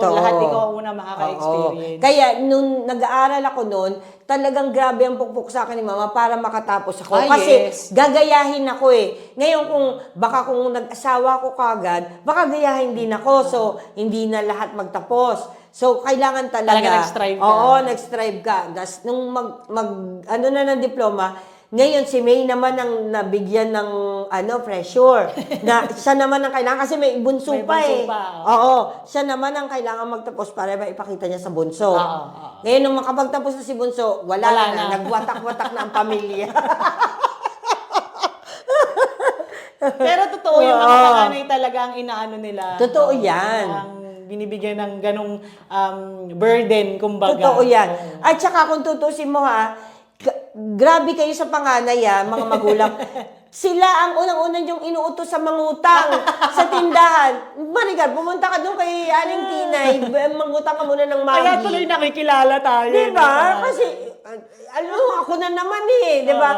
Speaker 2: Totoo.
Speaker 1: Lahat ikaw ang unang makaka-experience.
Speaker 2: Kaya nung nag-aaral ako noon, talagang grabe ang pukpok sa akin ni Mama para makatapos ako. Kasi
Speaker 1: yes.
Speaker 2: gagayahin ako eh. Ngayon kung nag-asawa ko kagad, baka gayahin din ako. So, hindi na lahat magtapos. So, kailangan talaga.
Speaker 1: Nag-strive ka.
Speaker 2: Oo, nag-strive ka. Das, nung ng diploma, ngayon, si May naman ang nabigyan ng pressure. Na siya naman ang kailangan, kasi may bunso
Speaker 1: May
Speaker 2: pa
Speaker 1: bunso
Speaker 2: eh.
Speaker 1: pa,
Speaker 2: Oo, siya naman ang kailangan magtapos para maipakita niya sa bunso. Ngayon, nung makapagtapos na si bunso, wala na. Nagwatak-watak na ang pamilya.
Speaker 1: Pero totoo yung mga panganay talaga ang inaano nila.
Speaker 2: Totoo yan.
Speaker 1: Ang binibigyan ng ganong burden, kumbaga.
Speaker 2: Totoo yan. At saka kung tutusin mo grabe kayo sa panganay mga magulang. Sila ang unang-unang yung inuutos sa mangutang sa tindahan. Marigar, pumunta ka doon kay Aling Tinay, mangutang ka muna ng Maggi.
Speaker 1: Kaya tuloy nakikilala tayo.
Speaker 2: Diba? Kasi, ako na naman eh. Diba?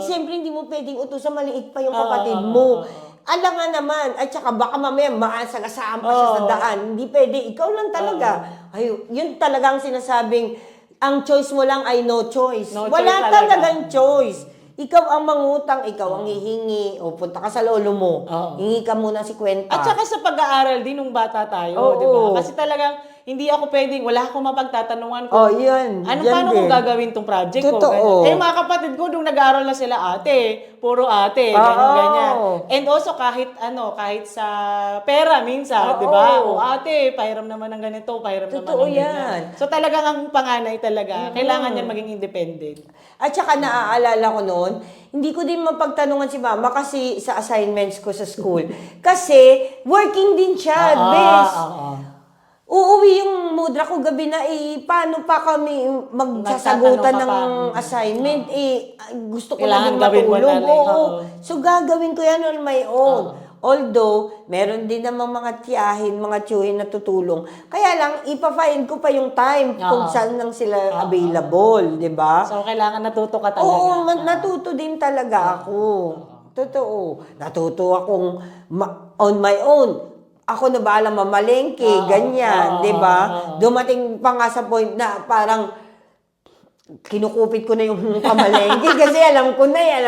Speaker 2: Siyempre, hindi mo pwedeng utusan, maliit pa yung kapatid mo. Alangan naman. At saka baka mamaya maasagasaan pa siya sa daan. Hindi pwede. Ikaw lang talaga. Ay, yun talagang sinasabing, ang choice mo lang ay no choice.
Speaker 1: No
Speaker 2: Wala
Speaker 1: choice talaga.
Speaker 2: talagang choice. Ikaw ang mangutang, ikaw ang hihingi. O punta ka sa lolo mo. Hingi ka muna si kwenta.
Speaker 1: At saka sa pag-aaral din nung bata tayo,
Speaker 2: Oo.
Speaker 1: di ba? Kasi talagang hindi ako pwedeng, wala akong mapagtatanungan ko.
Speaker 2: Yun.
Speaker 1: Paano ko gagawin tong project ko?
Speaker 2: Totoo.
Speaker 1: Ganyan. Mga kapatid ko, nung nag-aaral na sila puro ate, ganyan. And also, kahit sa pera minsan, di ba? O ate, pahiram naman ng ganito, pahiram naman
Speaker 2: Totoo
Speaker 1: ng ganyan.
Speaker 2: yan.
Speaker 1: So talagang ang panganay talaga, kailangan yan maging independent.
Speaker 2: At saka naaalala ko noon, hindi ko din mapagtanungan si Mama kasi sa assignments ko sa school. Kasi working din siya, bes. Uuwi yung mudra ko gabi na paano pa kami magsasagutan ng assignment? Gusto ko na
Speaker 1: Kailangan
Speaker 2: din
Speaker 1: gawin mo
Speaker 2: matulog.
Speaker 1: na lang.
Speaker 2: So gagawin ko yan on my own. Although, meron din namang mga tiyahin, mga tiyuhin na tutulong. Kaya lang, ipa-find ko pa yung time kung saan lang sila available, di ba?
Speaker 1: So kailangan natuto ka talaga.
Speaker 2: Oo, natuto din talaga ako. Totoo. Natuto akong on my own. Ako na bahala mamalengke, ganyan, di ba? Dumating pa nga sa point na parang kinukupit ko na yung pamalengke kasi alam ko na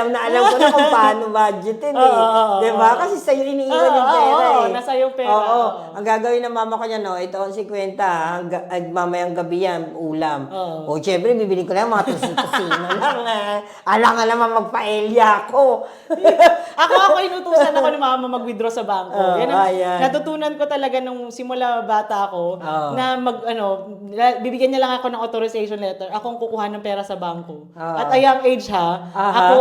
Speaker 2: kung paano budgetin di ba? Kasi sa'yo iniiwan yung pera
Speaker 1: nasa yung pera.
Speaker 2: Oo. Ang gagawin ng mama ko niya, ito ang 50, mamayang gabi yan, ulam. O, syempre, bibili ko lang mga tusino lang. Alangan naman magpaelya ako.
Speaker 1: Ako inutusan ako ni Mama mag-withdraw sa bangko. Yan ang
Speaker 2: ayan.
Speaker 1: natutunan ko talaga nung simula bata ako na bibigyan niya lang ako ng authorization letter. Ako ang kukuha ng pera sa bangko. At a young age ako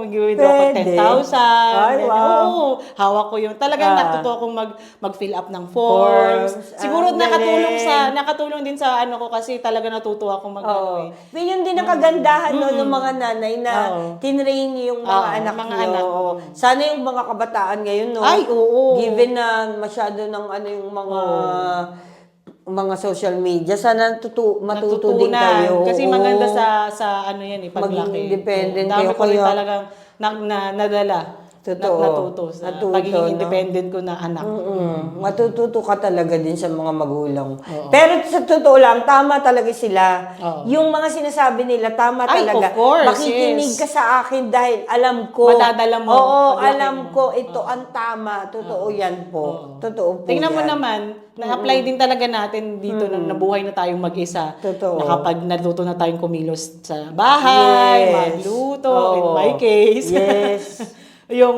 Speaker 1: mag-withdraw ko 10,000.
Speaker 2: Ay, wow.
Speaker 1: Oo, hawak ko yun. Talagang natuto akong mag-fill up ng forms. Siguro nakatulong din sa ko kasi talaga natuto akong
Speaker 2: Yun din ang kagandahan ng mga nanay na tinrain niyo yung mga anak niyo. Sana yung mga kabataan ngayon,
Speaker 1: Ay, oo.
Speaker 2: Given na masyado ng yung mga social media, sana matuto din kayo.
Speaker 1: Kasi maganda sa paglaki.
Speaker 2: Maging independent
Speaker 1: Dami
Speaker 2: kayo.
Speaker 1: ko rin talagang nadala.
Speaker 2: Totoo.
Speaker 1: natuto sa
Speaker 2: Natuto,
Speaker 1: pagiging
Speaker 2: no?
Speaker 1: independent ko na anak.
Speaker 2: Matututo ka talaga din sa mga magulang. Pero sa totoo lang, tama talaga sila.
Speaker 1: Oo.
Speaker 2: Yung mga sinasabi nila, tama
Speaker 1: Ay,
Speaker 2: talaga.
Speaker 1: of course,
Speaker 2: Makikinig
Speaker 1: yes.
Speaker 2: ka sa akin dahil alam ko.
Speaker 1: Madadala mo,
Speaker 2: Oo,
Speaker 1: paglaki
Speaker 2: alam
Speaker 1: mo.
Speaker 2: ko. Ito ang tama. Totoo yan po. Totoo po
Speaker 1: Tingnan mo
Speaker 2: yan.
Speaker 1: naman, na-apply din talaga natin dito nang nabuhay na tayong mag-isa.
Speaker 2: Totoo.
Speaker 1: Na kapag natuto na tayong kumilos sa bahay,
Speaker 2: Yes.
Speaker 1: magluto,
Speaker 2: Oo.
Speaker 1: in my case.
Speaker 2: Yes.
Speaker 1: yung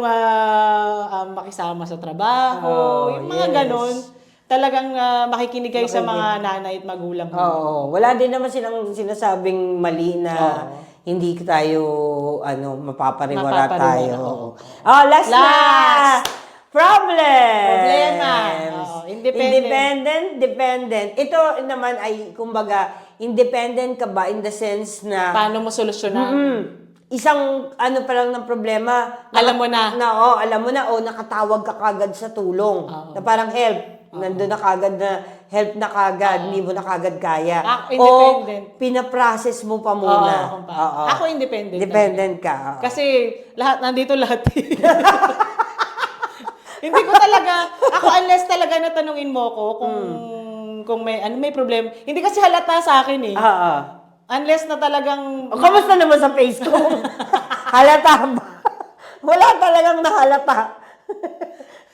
Speaker 1: makisama sa trabaho,
Speaker 2: Oh,
Speaker 1: yung mga
Speaker 2: yes.
Speaker 1: ganon. Talagang makikinig kayo sa mga nanay at magulang mo.
Speaker 2: Oo. Wala din naman silang sinasabing mali na hindi tayo mapapariwara tayo.
Speaker 1: oo.
Speaker 2: Oh, last na!
Speaker 1: Last!
Speaker 2: Problema!
Speaker 1: Oo, independent.
Speaker 2: Dependent. Ito naman ay, kumbaga, independent ka ba in the sense na
Speaker 1: Paano mo solusyonan?
Speaker 2: isang pa lang ng problema.
Speaker 1: Alam mo na.
Speaker 2: Alam mo na. Nakatawag ka kagad sa tulong. Na parang help. Nandun na kagad na help na kagad. Hindi mo na kagad kaya.
Speaker 1: Independent.
Speaker 2: O pinaprocess mo pa muna.
Speaker 1: Oo. Ako independent.
Speaker 2: Dependent ka.
Speaker 1: Kasi nandito lahat. Hindi ko talaga, ako unless talaga natanungin mo ko kung may problem. Hindi kasi halata sa akin eh. Unless na talagang
Speaker 2: Kamusta naman sa face ko? Halata ba? Wala talagang nahalata.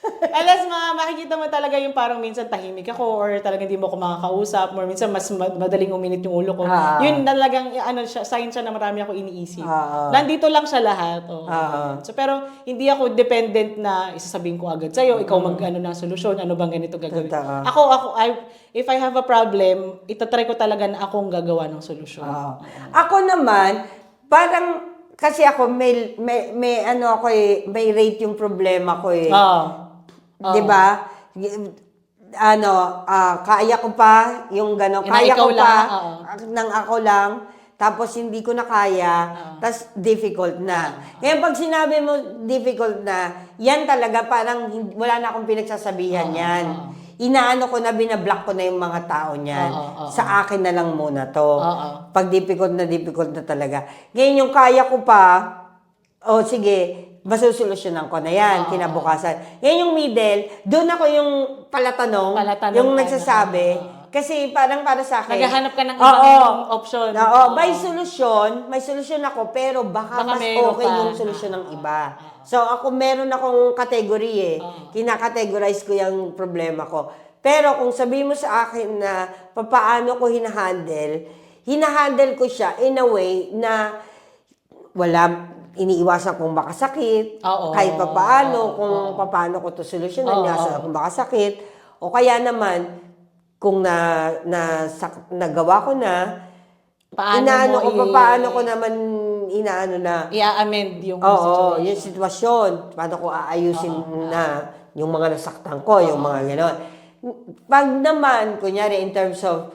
Speaker 1: unless makikita mo talaga yung parang minsan tahimik ako or talagang hindi mo ako makakausap or minsan mas madaling uminit yung ulo ko. Yun talagang sign siya na marami ako iniisip. Nandito lang siya lahat. So pero hindi ako dependent na isasabihin ko agad sa'yo, ikaw na solusyon, ano bang ganito gagawin. If I have a problem, itatry ko talaga na akong gagawa ng solusyon.
Speaker 2: Ako naman, parang kasi ako may rate yung problema ko eh. 'Di ba? Kaya ko pa yung gano'n. Kaya ko pa nang ako lang. Tapos hindi ko na kaya. Tapos difficult na. Ngayon pag sinabi mo difficult na, yan talaga parang wala na akong pinagsasabihan yan. Inaano ko na, binablock ko na yung mga tao niyan. Sa akin na lang muna to. Pag difficult na talaga. Ngayon yung kaya ko pa, sige, masusolusyonan ko na yan, kinabukasan. Yan yung middle, doon ako yung palatanong yung nagsasabi. Kasi parang para sa akin.
Speaker 1: Naghahanap ka ng ibang option.
Speaker 2: May solusyon ako, pero baka mas okay yung solusyon ng iba. So ako meron akong category eh. Kinakategorize ko yung problema ko. Pero kung sabihin mo sa akin na paano ko hinahandle ko siya in a way na iniiwasan kong makasakit, kahit papaano, kung paano ko ito solusyonan, kung makasakit, o kaya naman, kung nagawa ko na, paano ko naman
Speaker 1: i-amend yung
Speaker 2: situation. Yung sitwasyon, paano ko aayusin na yung mga nasaktan ko, yung mga gano'n. Pag naman, kunyari, in terms of,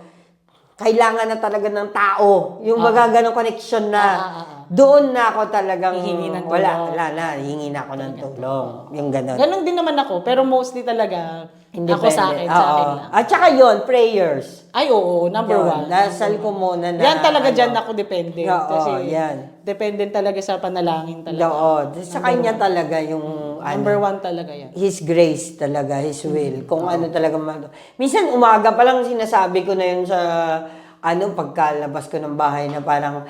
Speaker 2: kailangan na talaga ng tao, yung magaganong connection na, doon na ako talagang,
Speaker 1: hihingi ng
Speaker 2: wala na, hihingi na ako ng tulong. Yung gano'n.
Speaker 1: Ganon din naman ako, pero mostly talaga, ako sa akin lang.
Speaker 2: At saka yun, prayers.
Speaker 1: Ay, oo, number one.
Speaker 2: Dasal ko muna na.
Speaker 1: Yan talaga dyan ako dependent. Kasi
Speaker 2: yan.
Speaker 1: dependent talaga sa panalangin talaga.
Speaker 2: Sa kanya talaga yung,
Speaker 1: number one talaga yan.
Speaker 2: His grace talaga, His will. Kung ano talaga minsan umaga pa lang sinasabi ko na yun sa pagkalabas ko ng bahay na parang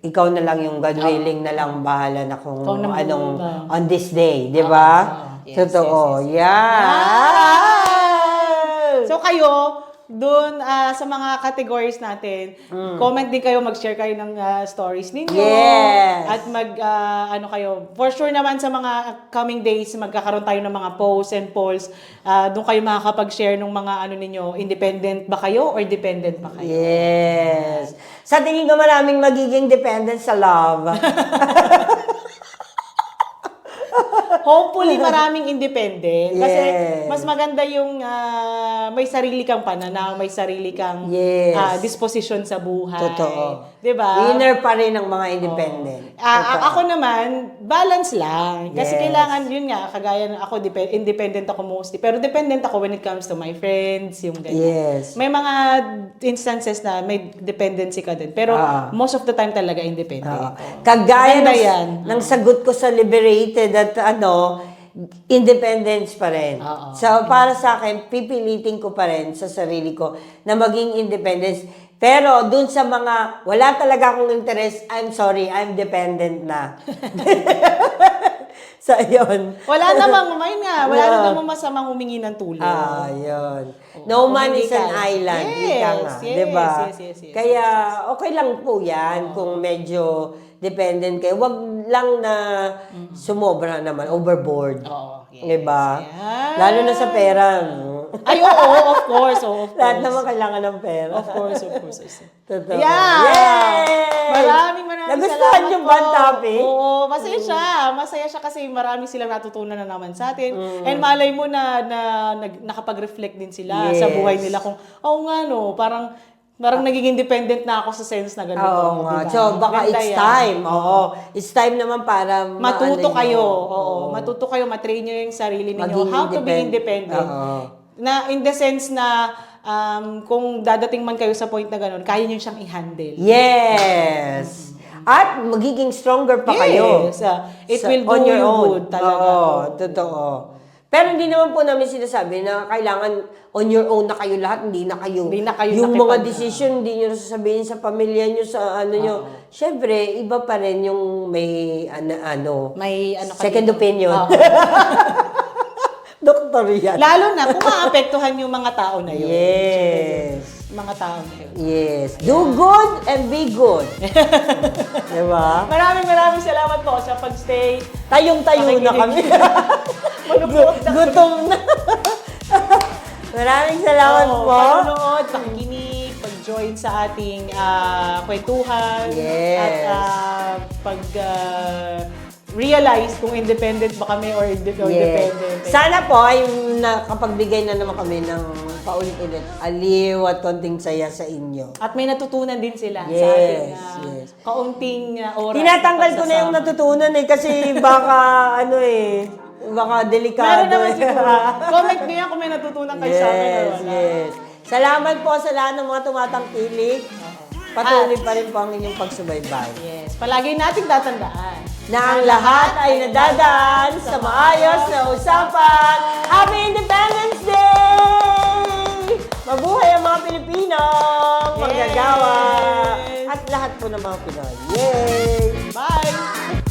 Speaker 2: ikaw na lang yung God willing na lang bahala na kung on this day, di ba? Totoo. Yeah.
Speaker 1: So kayo, doon sa mga categories natin, comment din kayo, mag-share kayo ng stories ninyo.
Speaker 2: Yes.
Speaker 1: At for sure naman sa mga coming days, magkakaroon tayo ng mga posts and polls. Doon kayo makakapag-share ng mga ninyo, independent ba kayo or dependent ba kayo?
Speaker 2: Yes. Sa tingin ko maraming magiging dependent sa love.
Speaker 1: hopefully maraming independent. Kasi
Speaker 2: Yes.
Speaker 1: mas maganda yung may sarili kang pananaw, may sarili kang
Speaker 2: Yes.
Speaker 1: disposition sa buhay.
Speaker 2: Totoo.
Speaker 1: 'Di ba?
Speaker 2: Winner pa rin ang mga independent. Totoo.
Speaker 1: Ako naman, balance lang. Kasi
Speaker 2: Yes.
Speaker 1: kailangan, yun nga, kagaya ng ako, independent ako mostly. Pero dependent ako when it comes to my friends, yung ganyan.
Speaker 2: Yes.
Speaker 1: May mga instances na may dependency ka din. Pero most of the time talaga independent.
Speaker 2: Kagaya
Speaker 1: Maganda
Speaker 2: ng,
Speaker 1: yan.
Speaker 2: ng sagot ko sa Liberated at independence pa rin.
Speaker 1: Oo.
Speaker 2: So, para sa akin, pipilitin ko pa rin sa sarili ko na maging independence. Pero, dun sa mga, wala talaga akong interest, I'm sorry, I'm dependent na. So, yun.
Speaker 1: Wala namang, wala namang masamang humingi ng tulong.
Speaker 2: Yun. No man
Speaker 1: Kung
Speaker 2: is an
Speaker 1: hindi ka-
Speaker 2: island.
Speaker 1: Yes,
Speaker 2: Ika nga.
Speaker 1: yes,
Speaker 2: Diba?
Speaker 1: yes.
Speaker 2: Kaya, okay lang po yan kung medyo dependent kayo. Wag lang na sumobra naman, overboard.
Speaker 1: Oo, yes.
Speaker 2: Diba?
Speaker 1: Yan.
Speaker 2: Lalo na sa pera.
Speaker 1: Ay, oo, of course.
Speaker 2: Lahat naman kailangan ng pera.
Speaker 1: Of course.
Speaker 2: Totoo.
Speaker 1: Yeah!
Speaker 2: Yay!
Speaker 1: Maraming
Speaker 2: Nagustuhan
Speaker 1: salamat
Speaker 2: yung band
Speaker 1: po.
Speaker 2: topic?
Speaker 1: Oo, masaya siya. Masaya siya kasi marami silang natutunan na naman sa atin. And malay mo na nakapag-reflect din sila sa
Speaker 2: Yes.
Speaker 1: buhay nila kung, nga no, parang naging independent na ako sa sense na ganito.
Speaker 2: Oo nga.
Speaker 1: diba?
Speaker 2: So, baka
Speaker 1: Ganda
Speaker 2: it's
Speaker 1: yan.
Speaker 2: time. Oo. It's time naman para
Speaker 1: Matuto
Speaker 2: maano
Speaker 1: kayo.
Speaker 2: nyo.
Speaker 1: Oo. Matuto kayo, matrain nyo yung sarili ninyo.
Speaker 2: Maging
Speaker 1: How to be independent.
Speaker 2: Oo.
Speaker 1: Na in the sense na kung dadating man kayo sa point na gano'n, kaya nyo siyang i-handle.
Speaker 2: Yes. At magiging stronger pa kayo.
Speaker 1: Yes. It
Speaker 2: Sa-
Speaker 1: will do
Speaker 2: on your
Speaker 1: you
Speaker 2: own.
Speaker 1: good talaga.
Speaker 2: Oo, totoo. Pero hindi naman po namin sinasabi na kailangan on your own na kayo lahat, hindi na kayo.
Speaker 1: Hindi na kayo
Speaker 2: yung mga
Speaker 1: nakipag-
Speaker 2: decision, hindi nyo sasabihin sa pamilya nyo, sa ano nyo. Siyempre, iba pa rin yung may
Speaker 1: May ano ka
Speaker 2: second
Speaker 1: dito.
Speaker 2: opinion.
Speaker 1: Oo.
Speaker 2: Doktor yan.
Speaker 1: Lalo na kung maapektuhan yung mga tao na yun.
Speaker 2: Yes.
Speaker 1: Mga tao na yun.
Speaker 2: Yes. Do good and be good. Diba?
Speaker 1: Maraming salamat po sa pagstay.
Speaker 2: Tayong-tayo na kami. Gutom na. Maraming salamat po.
Speaker 1: Panonood, pakikinig, pag-join sa ating kwentuhan.
Speaker 2: Yes.
Speaker 1: At realize kung independent ba kami or dependent.
Speaker 2: Sana po ay nakapagbigay na naman kami ng paulit-ulit aliw at konting saya sa inyo.
Speaker 1: At may natutunan din sila sa
Speaker 2: Yes,
Speaker 1: ating
Speaker 2: yes.
Speaker 1: kaunting oras.
Speaker 2: Tinatanggal ko na yung
Speaker 1: pagsasama.
Speaker 2: natutunan kasi baka baka delikado.
Speaker 1: Meron naman siguro. Comment niya kung may natutunan kayo sa akin. or wala.
Speaker 2: Yes. Salamat po sa lahat ng mga tumatangkilik. Patuloy pa rin po ang inyong pagsubaybay.
Speaker 1: Yes. Palagi nating tatandaan
Speaker 2: Na ang lahat ay nadadaan sa maayos na usapan. Happy Independence Day! Mabuhay ang mga Pilipino! Manggagawa!
Speaker 1: Yes!
Speaker 2: At lahat po ng mga Pinoy. Yay!
Speaker 1: Bye!